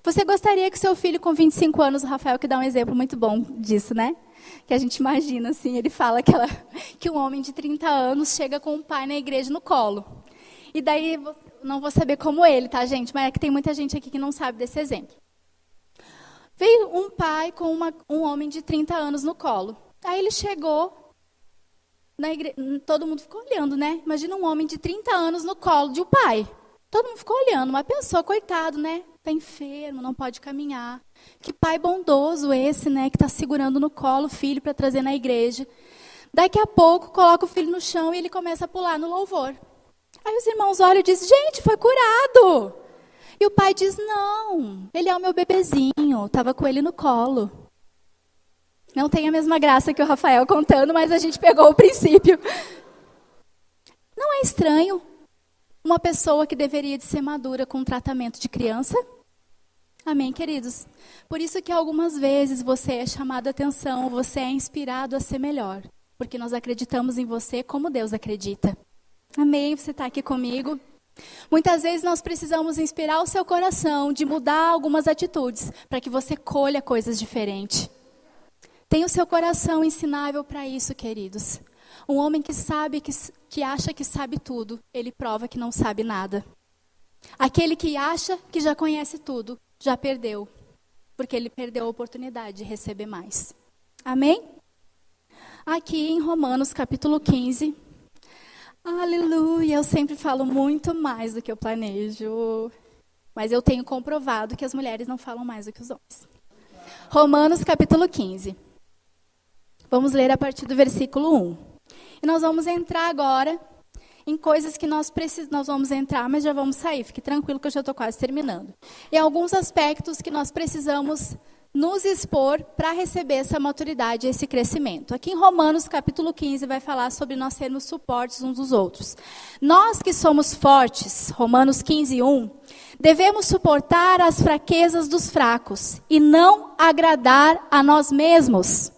Speaker 1: Você gostaria que seu filho com 25 anos, o Rafael que dá um exemplo muito bom disso, né? Que a gente imagina assim, ele fala que um homem de 30 anos chega com um pai na igreja no colo. E daí, não vou saber como ele, tá, gente? Mas é que tem muita gente aqui que não sabe desse exemplo. Veio um pai com um homem de 30 anos no colo. Aí ele chegou na igreja, todo mundo ficou olhando, né? Imagina um homem de 30 anos no colo de um pai. Todo mundo ficou olhando, mas pensou, coitado, né? Está enfermo, não pode caminhar. Que pai bondoso esse, né? Que está segurando no colo o filho para trazer na igreja. Daqui a pouco, coloca o filho no chão e ele começa a pular no louvor. Aí os irmãos olham e dizem, gente, foi curado. E o pai diz, não, ele é o meu bebezinho, estava com ele no colo. Não tem a mesma graça que o Rafael contando, mas a gente pegou o princípio. Não é estranho uma pessoa que deveria de ser madura com um tratamento de criança? Amém, queridos? Por isso que algumas vezes você é chamado a atenção, você é inspirado a ser melhor. Porque nós acreditamos em você como Deus acredita. Amém? Você está aqui comigo? Muitas vezes nós precisamos inspirar o seu coração de mudar algumas atitudes para que você colha coisas diferentes. Tenha o seu coração ensinável para isso, queridos. Um homem que sabe, que acha que sabe tudo, ele prova que não sabe nada. Aquele que acha que já conhece tudo, já perdeu, porque ele perdeu a oportunidade de receber mais. Amém? Aqui em Romanos capítulo 15... Aleluia, eu sempre falo muito mais do que eu planejo. Mas eu tenho comprovado que as mulheres não falam mais do que os homens. Romanos capítulo 15. Vamos ler a partir do versículo 1. E nós vamos entrar agora em coisas que nós vamos entrar, mas já vamos sair. Fique tranquilo que eu já estou quase terminando. E alguns aspectos que nós precisamos nos expor para receber essa maturidade, esse crescimento. Aqui em Romanos, capítulo 15, vai falar sobre nós sermos suportes uns dos outros. Nós que somos fortes, Romanos 15, 1, devemos suportar as fraquezas dos fracos e não agradar a nós mesmos.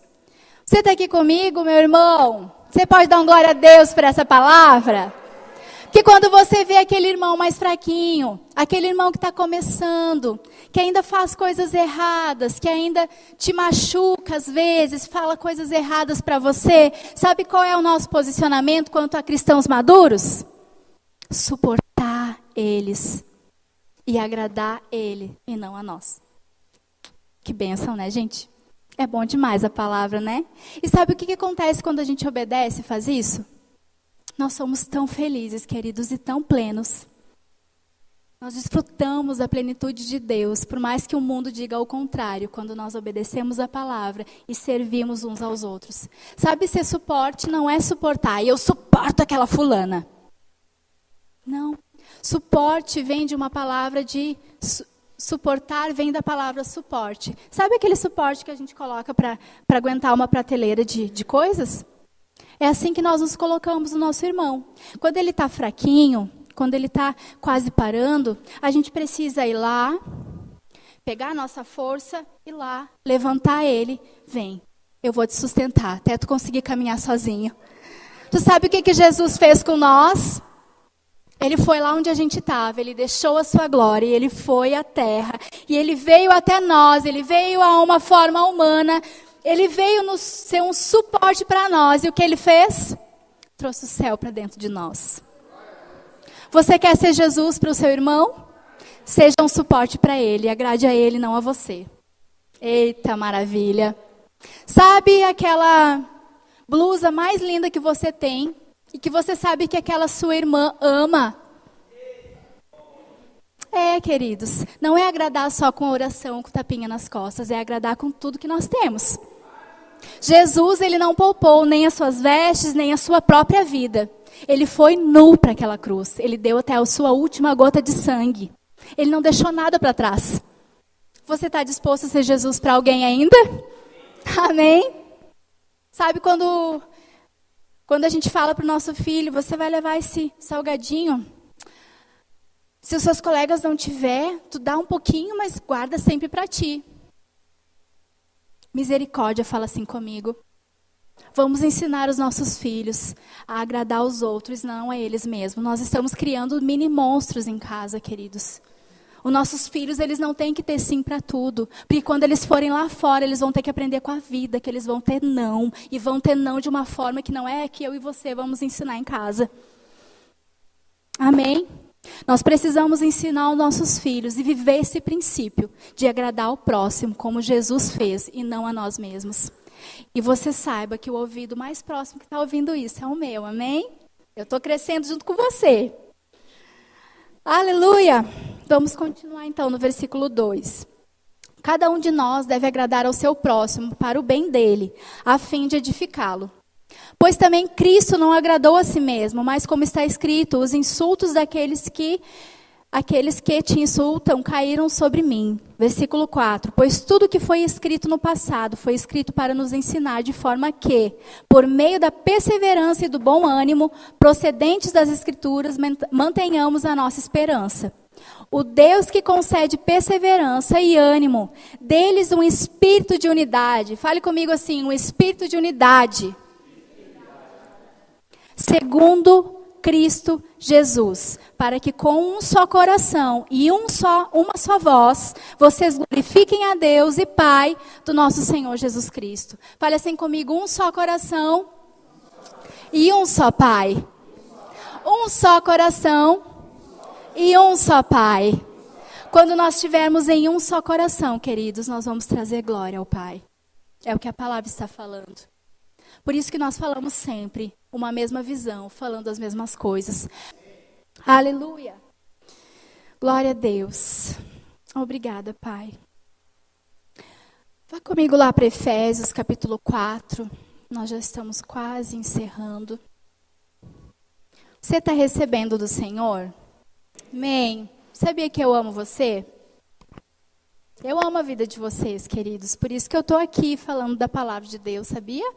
Speaker 1: Você está aqui comigo, meu irmão? Você pode dar uma glória a Deus por essa palavra? Que quando você vê aquele irmão mais fraquinho, aquele irmão que está começando, que ainda faz coisas erradas, que ainda te machuca às vezes, fala coisas erradas para você, sabe qual é o nosso posicionamento quanto a cristãos maduros? Suportar eles e agradar ele e não a nós. Que bênção, né, gente? É bom demais a palavra, né? E sabe o que acontece quando a gente obedece e faz isso? Nós somos tão felizes, queridos, e tão plenos. Nós desfrutamos da plenitude de Deus, por mais que o mundo diga o contrário, quando nós obedecemos a palavra e servimos uns aos outros. Sabe, ser suporte não é suportar, e eu suporto aquela fulana. Não. Suporte vem de uma palavra de... Suportar vem da palavra suporte. Sabe aquele suporte que a gente coloca para aguentar uma prateleira de coisas? É assim que nós nos colocamos no nosso irmão. Quando ele está fraquinho, quando ele está quase parando, a gente precisa ir lá, pegar a nossa força, ir lá, levantar ele. Vem, eu vou te sustentar, até tu conseguir caminhar sozinho. Tu sabe o que Jesus fez com nós? Ele foi lá onde a gente estava, ele deixou a sua glória, e ele foi à terra. E ele veio até nós, ele veio a uma forma humana. Ele veio ser um suporte para nós. E o que ele fez? Trouxe o céu para dentro de nós. Você quer ser Jesus para o seu irmão? Seja um suporte para ele. Agrade a ele, não a você. Eita, maravilha. Sabe aquela blusa mais linda que você tem e que você sabe que aquela sua irmã ama? Queridos, não é agradar só com oração, com tapinha nas costas, é agradar com tudo que nós temos. Jesus, ele não poupou nem as suas vestes, nem a sua própria vida. Ele foi nu para aquela cruz. Ele deu até a sua última gota de sangue. Ele não deixou nada para trás. Você está disposto a ser Jesus para alguém ainda? Amém? Sabe quando a gente fala para o nosso filho, você vai levar esse salgadinho? Se os seus colegas não tiver, tu dá um pouquinho, mas guarda sempre para ti. Misericórdia fala assim comigo. Vamos ensinar os nossos filhos a agradar os outros, não a eles mesmos. Nós estamos criando mini monstros em casa, queridos. Os nossos filhos, eles não têm que ter sim para tudo. Porque quando eles forem lá fora, eles vão ter que aprender com a vida, que eles vão ter não. E vão ter não de uma forma que não é que eu e você vamos ensinar em casa. Amém? Nós precisamos ensinar os nossos filhos e viver esse princípio de agradar o próximo, como Jesus fez, e não a nós mesmos. E você saiba que o ouvido mais próximo que está ouvindo isso é o meu, amém? Eu estou crescendo junto com você. Aleluia! Vamos continuar então no versículo 2. Cada um de nós deve agradar ao seu próximo para o bem dele, a fim de edificá-lo. Pois também Cristo não agradou a si mesmo, mas como está escrito, os insultos daqueles que te insultam caíram sobre mim. Versículo 4. Pois tudo que foi escrito no passado foi escrito para nos ensinar, de forma que, por meio da perseverança e do bom ânimo, procedentes das Escrituras, mantenhamos a nossa esperança. O Deus que concede perseverança e ânimo, deles um espírito de unidade. Fale comigo assim, um espírito de unidade. Segundo Cristo Jesus, para que com um só coração e uma só voz, vocês glorifiquem a Deus e Pai do nosso Senhor Jesus Cristo. Fale assim comigo, um só coração e um só Pai. Um só coração e um só Pai. Quando nós estivermos em um só coração, queridos, nós vamos trazer glória ao Pai. É o que a palavra está falando. Por isso que nós falamos sempre uma mesma visão, falando as mesmas coisas. Aleluia. Glória a Deus. Obrigada, Pai. Vá comigo lá para Efésios, capítulo 4. Nós já estamos quase encerrando. Você está recebendo do Senhor? Amém. Sabia que eu amo você? Eu amo a vida de vocês, queridos. Por isso que eu estou aqui falando da palavra de Deus, sabia?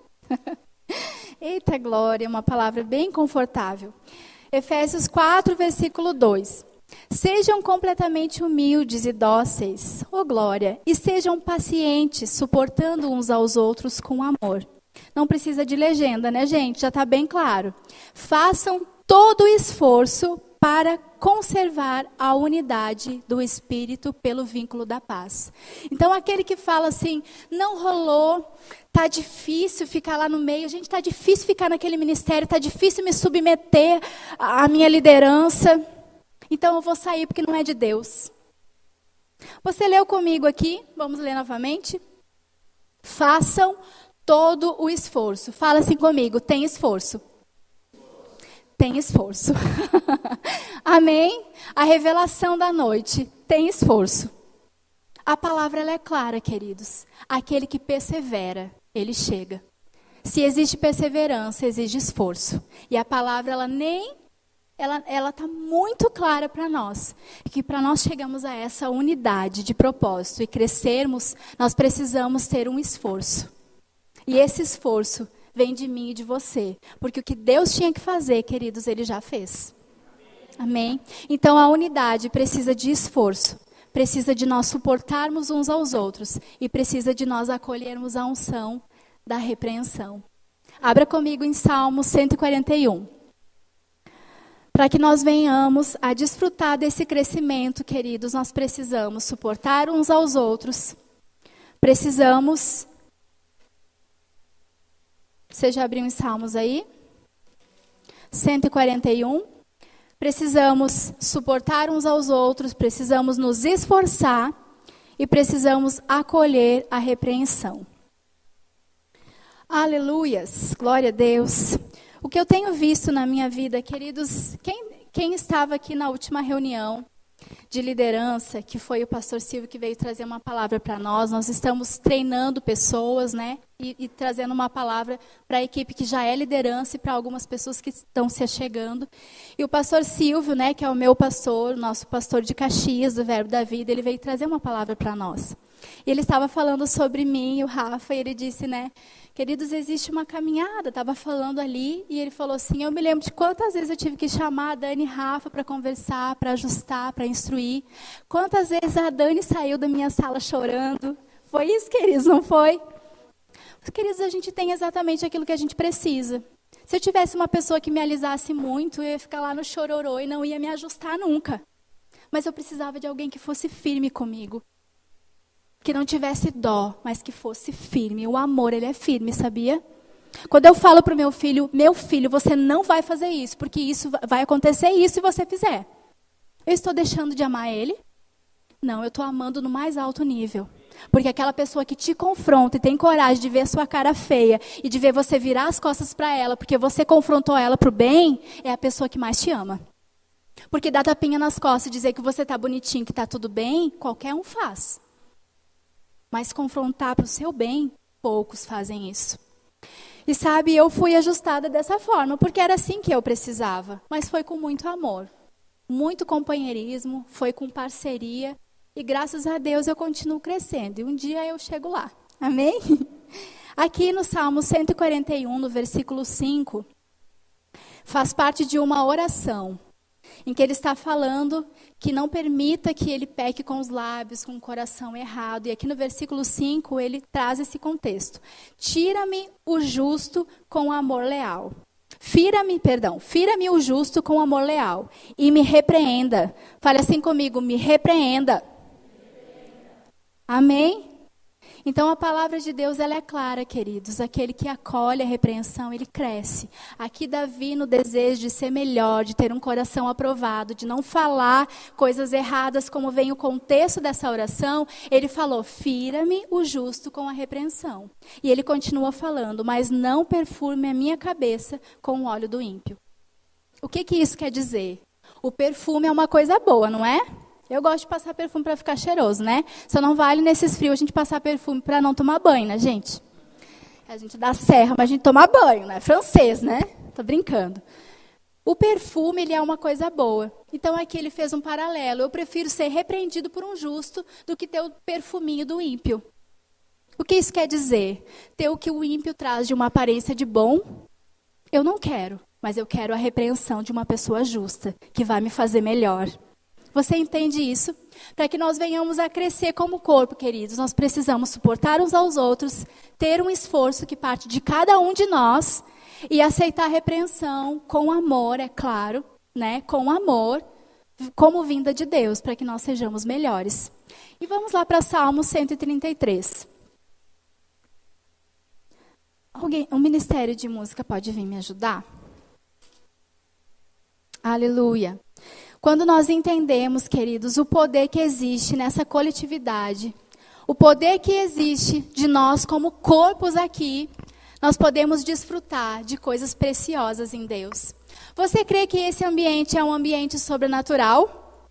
Speaker 1: Eita glória, uma palavra bem confortável. Efésios 4, versículo 2. Sejam completamente humildes e dóceis, ó glória, e sejam pacientes, suportando uns aos outros com amor. Não precisa de legenda, né, gente? Já está bem claro. Façam todo o esforço para conservar a unidade do Espírito pelo vínculo da paz. Então, aquele que fala assim, não rolou, tá difícil ficar lá no meio, gente, tá difícil ficar naquele ministério, tá difícil me submeter à minha liderança, então eu vou sair porque não é de Deus. Você leu comigo aqui, vamos ler novamente? Façam todo o esforço. Fala assim comigo, tem esforço. Tem esforço. Amém? A revelação da noite tem esforço. A palavra ela é clara, queridos. Aquele que persevera, ele chega. Se existe perseverança, exige esforço. E a palavra ela está muito clara para nós. Que para nós chegarmos a essa unidade de propósito e crescermos, nós precisamos ter um esforço. E esse esforço vem de mim e de você. Porque o que Deus tinha que fazer, queridos, Ele já fez. Amém? Então a unidade precisa de esforço. Precisa de nós suportarmos uns aos outros. E precisa de nós acolhermos a unção da repreensão. Abra comigo em Salmo 141. Para que nós venhamos a desfrutar desse crescimento, queridos, nós precisamos suportar uns aos outros. Precisamos... Você já abriu em Salmos aí? 141. Precisamos suportar uns aos outros, precisamos nos esforçar e precisamos acolher a repreensão. Aleluias, glória a Deus. O que eu tenho visto na minha vida, queridos, quem estava aqui na última reunião de liderança, que foi o pastor Silvio que veio trazer uma palavra para nós estamos treinando pessoas, né, e trazendo uma palavra para a equipe que já é liderança e para algumas pessoas que estão se achegando. E o pastor Silvio, né, que é o meu pastor, o nosso pastor de Caxias, do Verbo da Vida, ele veio trazer uma palavra para nós. E ele estava falando sobre mim e o Rafa, e ele disse, né, queridos, existe uma caminhada, estava falando ali, e ele falou assim, eu me lembro de quantas vezes eu tive que chamar a Dani e Rafa para conversar, para ajustar, para instruir. Quantas vezes a Dani saiu da minha sala chorando. Foi isso, queridos, não foi? Queridos, a gente tem exatamente aquilo que a gente precisa. Se eu tivesse uma pessoa que me alisasse muito, eu ia ficar lá no chororô e não ia me ajustar nunca. Mas eu precisava de alguém que fosse firme comigo. Que não tivesse dó, mas que fosse firme. O amor, ele é firme, sabia? Quando eu falo para o meu filho, você não vai fazer isso, porque isso vai acontecer isso se você fizer. Eu estou deixando de amar ele? Não, eu estou amando no mais alto nível. Porque aquela pessoa que te confronta e tem coragem de ver a sua cara feia e de ver você virar as costas para ela, porque você confrontou ela para o bem, é a pessoa que mais te ama. Porque dar tapinha nas costas e dizer que você está bonitinho, que está tudo bem, qualquer um faz. Mas confrontar para o seu bem, poucos fazem isso. E sabe, eu fui ajustada dessa forma, porque era assim que eu precisava. Mas foi com muito amor, muito companheirismo, foi com parceria. E graças a Deus eu continuo crescendo. E um dia eu chego lá. Amém? Aqui no Salmo 141, no versículo 5, faz parte de uma oração, em que ele está falando que não permita que ele peque com os lábios, com o coração errado. E aqui no versículo 5, ele traz esse contexto. Tira-me o justo com amor leal. Fira-me o justo com amor leal. E me repreenda. Fale assim comigo, me repreenda. Amém? Então a palavra de Deus, ela é clara, queridos. Aquele que acolhe a repreensão, ele cresce. Aqui Davi, no desejo de ser melhor, de ter um coração aprovado, de não falar coisas erradas, como vem o contexto dessa oração, ele falou, fira-me o justo com a repreensão. E ele continua falando, mas não perfume a minha cabeça com o óleo do ímpio. O que isso quer dizer? O perfume é uma coisa boa, não é? Eu gosto de passar perfume para ficar cheiroso, né? Só não vale nesses frios a gente passar perfume para não tomar banho, né, gente? A gente dá serra, mas a gente toma banho, né? Francês, né? Tô brincando. O perfume, ele é uma coisa boa. Então, aqui ele fez um paralelo. Eu prefiro ser repreendido por um justo do que ter o perfuminho do ímpio. O que isso quer dizer? Ter o que o ímpio traz de uma aparência de bom, eu não quero. Mas eu quero a repreensão de uma pessoa justa, que vai me fazer melhor. Você entende isso? Para que nós venhamos a crescer como corpo, queridos, nós precisamos suportar uns aos outros, ter um esforço que parte de cada um de nós e aceitar a repreensão com amor, é claro, né? Com amor, como vinda de Deus, para que nós sejamos melhores. E vamos lá para Salmo 133. O Ministério de Música pode vir me ajudar? Aleluia. Quando nós entendemos, queridos, o poder que existe nessa coletividade, o poder que existe de nós como corpos aqui, nós podemos desfrutar de coisas preciosas em Deus. Você crê que esse ambiente é um ambiente sobrenatural?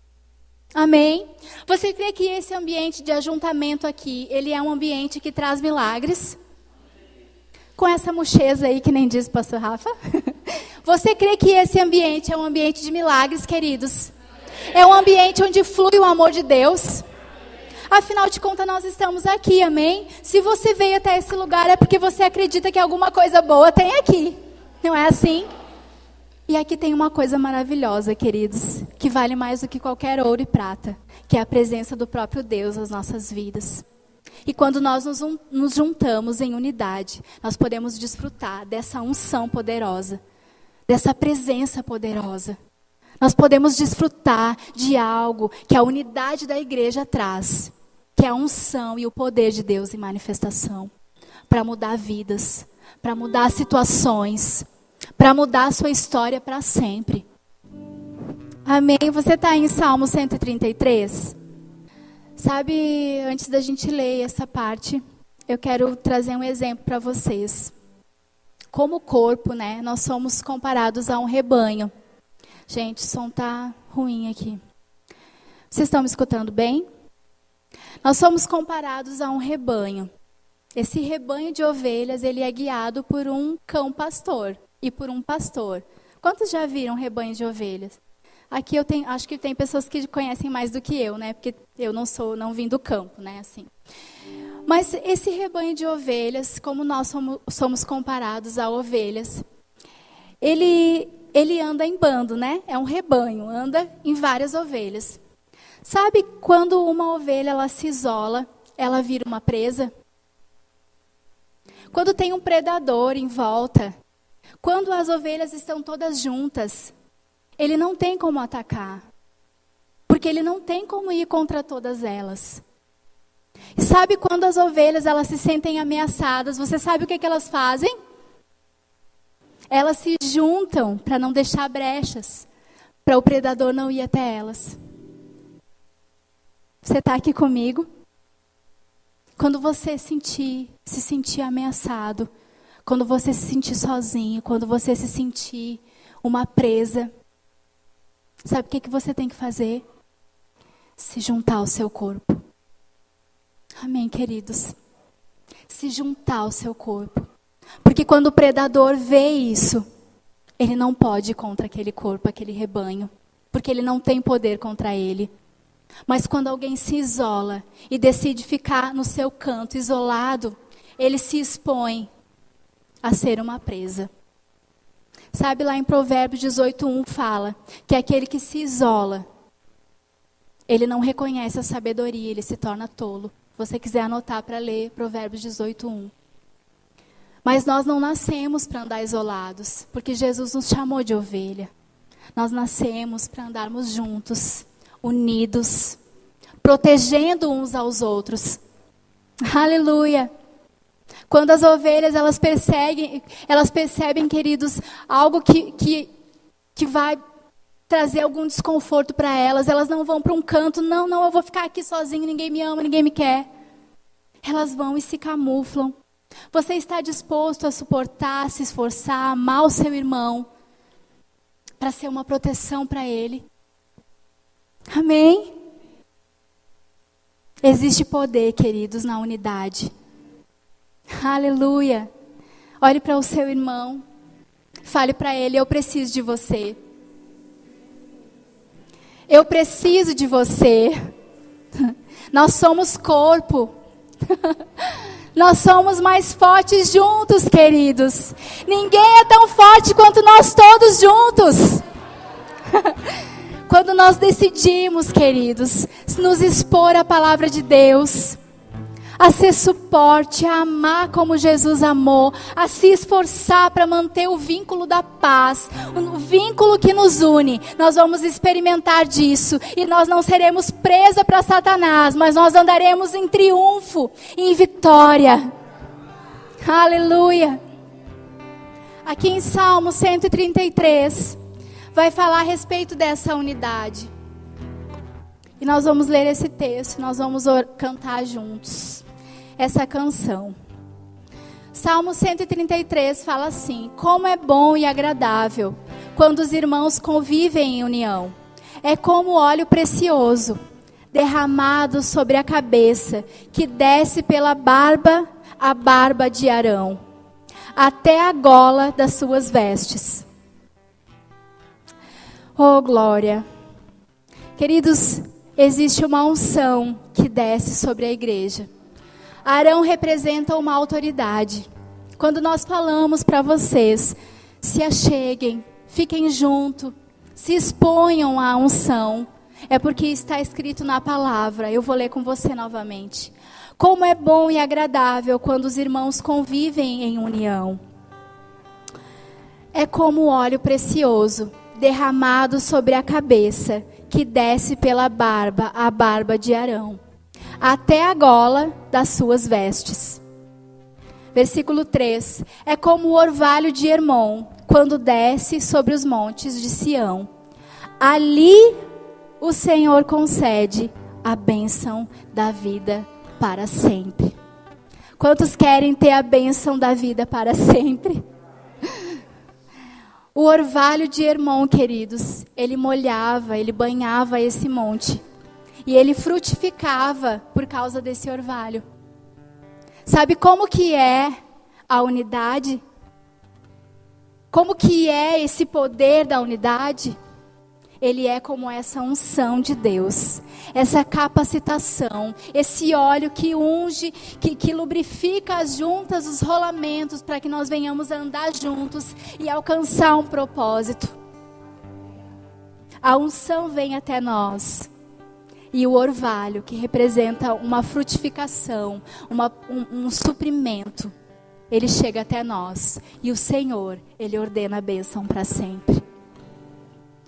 Speaker 1: Amém? Você crê que esse ambiente de ajuntamento aqui, ele é um ambiente que traz milagres? Com essa mocheza aí, que nem diz o pastor Rafa. Você crê que esse ambiente é um ambiente de milagres, queridos? É um ambiente onde flui o amor de Deus? Afinal de contas, nós estamos aqui, amém? Se você veio até esse lugar, é porque você acredita que alguma coisa boa tem aqui. Não é assim? E aqui tem uma coisa maravilhosa, queridos, que vale mais do que qualquer ouro e prata, que é a presença do próprio Deus nas nossas vidas. E quando nós nos juntamos em unidade, nós podemos desfrutar dessa unção poderosa, dessa presença poderosa. Nós podemos desfrutar de algo que a unidade da igreja traz, que é a unção e o poder de Deus em manifestação, para mudar vidas, para mudar situações, para mudar a sua história para sempre. Amém? Você está em Salmo 133? Sabe, antes da gente ler essa parte, eu quero trazer um exemplo para vocês. Como corpo, né, nós somos comparados a um rebanho. Gente, o som tá ruim aqui. Vocês estão me escutando bem? Nós somos comparados a um rebanho. Esse rebanho de ovelhas, ele é guiado por um cão pastor e por um pastor. Quantos já viram rebanho de ovelhas? Aqui acho que tem pessoas que conhecem mais do que eu, né? Porque eu não vim do campo, né? Assim. Mas esse rebanho de ovelhas, como nós somos comparados a ovelhas, ele anda em bando, né? É um rebanho, anda em várias ovelhas. Sabe quando uma ovelha ela se isola, ela vira uma presa? Quando tem um predador em volta, quando as ovelhas estão todas juntas, ele não tem como atacar, porque ele não tem como ir contra todas elas. E sabe quando as ovelhas elas se sentem ameaçadas, você sabe o que elas fazem? Elas se juntam para não deixar brechas, para o predador não ir até elas. Você está aqui comigo? Quando você se sentir ameaçado, quando você se sentir sozinho, quando você se sentir uma presa, sabe o que você tem que fazer? Se juntar ao seu corpo. Amém, queridos? Se juntar ao seu corpo. Porque quando o predador vê isso, ele não pode ir contra aquele corpo, aquele rebanho. Porque ele não tem poder contra ele. Mas quando alguém se isola e decide ficar no seu canto, isolado, ele se expõe a ser uma presa. Sabe, lá em Provérbios 18:1 fala que aquele que se isola, ele não reconhece a sabedoria, ele se torna tolo. Se você quiser anotar para ler Provérbios 18:1. Mas nós não nascemos para andar isolados, porque Jesus nos chamou de ovelha. Nós nascemos para andarmos juntos, unidos, protegendo uns aos outros. Aleluia! Quando as ovelhas elas percebem, queridos, algo que vai trazer algum desconforto para elas, elas não vão para um canto, não, eu vou ficar aqui sozinho, ninguém me ama, ninguém me quer. Elas vão e se camuflam. Você está disposto a suportar, se esforçar, amar o seu irmão, para ser uma proteção para ele? Amém? Existe poder, queridos, na unidade. Aleluia. Olhe para o seu irmão. Fale para ele, eu preciso de você. Eu preciso de você. Nós somos corpo. Nós somos mais fortes juntos, queridos. Ninguém é tão forte quanto nós todos juntos. Quando nós decidimos, queridos, nos expor à palavra de Deus, a ser suporte, a amar como Jesus amou, a se esforçar para manter o vínculo da paz, o vínculo que nos une, nós vamos experimentar disso e nós não seremos presa para Satanás, mas nós andaremos em triunfo, em vitória. Aleluia! Aqui em Salmo 133, vai falar a respeito dessa unidade. E nós vamos ler esse texto, nós vamos cantar juntos essa canção. Salmo 133 fala assim: como é bom e agradável quando os irmãos convivem em união. É como óleo precioso derramado sobre a cabeça, que desce pela barba, a barba de Arão, até a gola das suas vestes. Oh, glória! Queridos, existe uma unção que desce sobre a igreja. Arão representa uma autoridade. Quando nós falamos para vocês, se acheguem, fiquem junto, se exponham à unção, é porque está escrito na palavra. Eu vou ler com você novamente. Como é bom e agradável quando os irmãos convivem em união. É como óleo precioso derramado sobre a cabeça, que desce pela barba, a barba de Arão, até a gola das suas vestes. Versículo 3. É como o orvalho de Hermon, quando desce sobre os montes de Sião. Ali o Senhor concede a bênção da vida para sempre. Quantos querem ter a bênção da vida para sempre? O orvalho de Hermon, queridos, ele molhava, ele banhava esse monte. E ele frutificava por causa desse orvalho. Sabe como que é a unidade? Como que é esse poder da unidade? Ele é como essa unção de Deus, essa capacitação, esse óleo que unge, que lubrifica as juntas, os rolamentos, para que nós venhamos a andar juntos e alcançar um propósito. A unção vem até nós. E o orvalho, que representa uma frutificação, um suprimento, ele chega até nós. E o Senhor, ele ordena a bênção para sempre.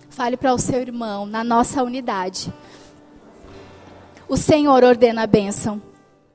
Speaker 1: Fale para o seu irmão, na nossa unidade. O Senhor ordena a bênção.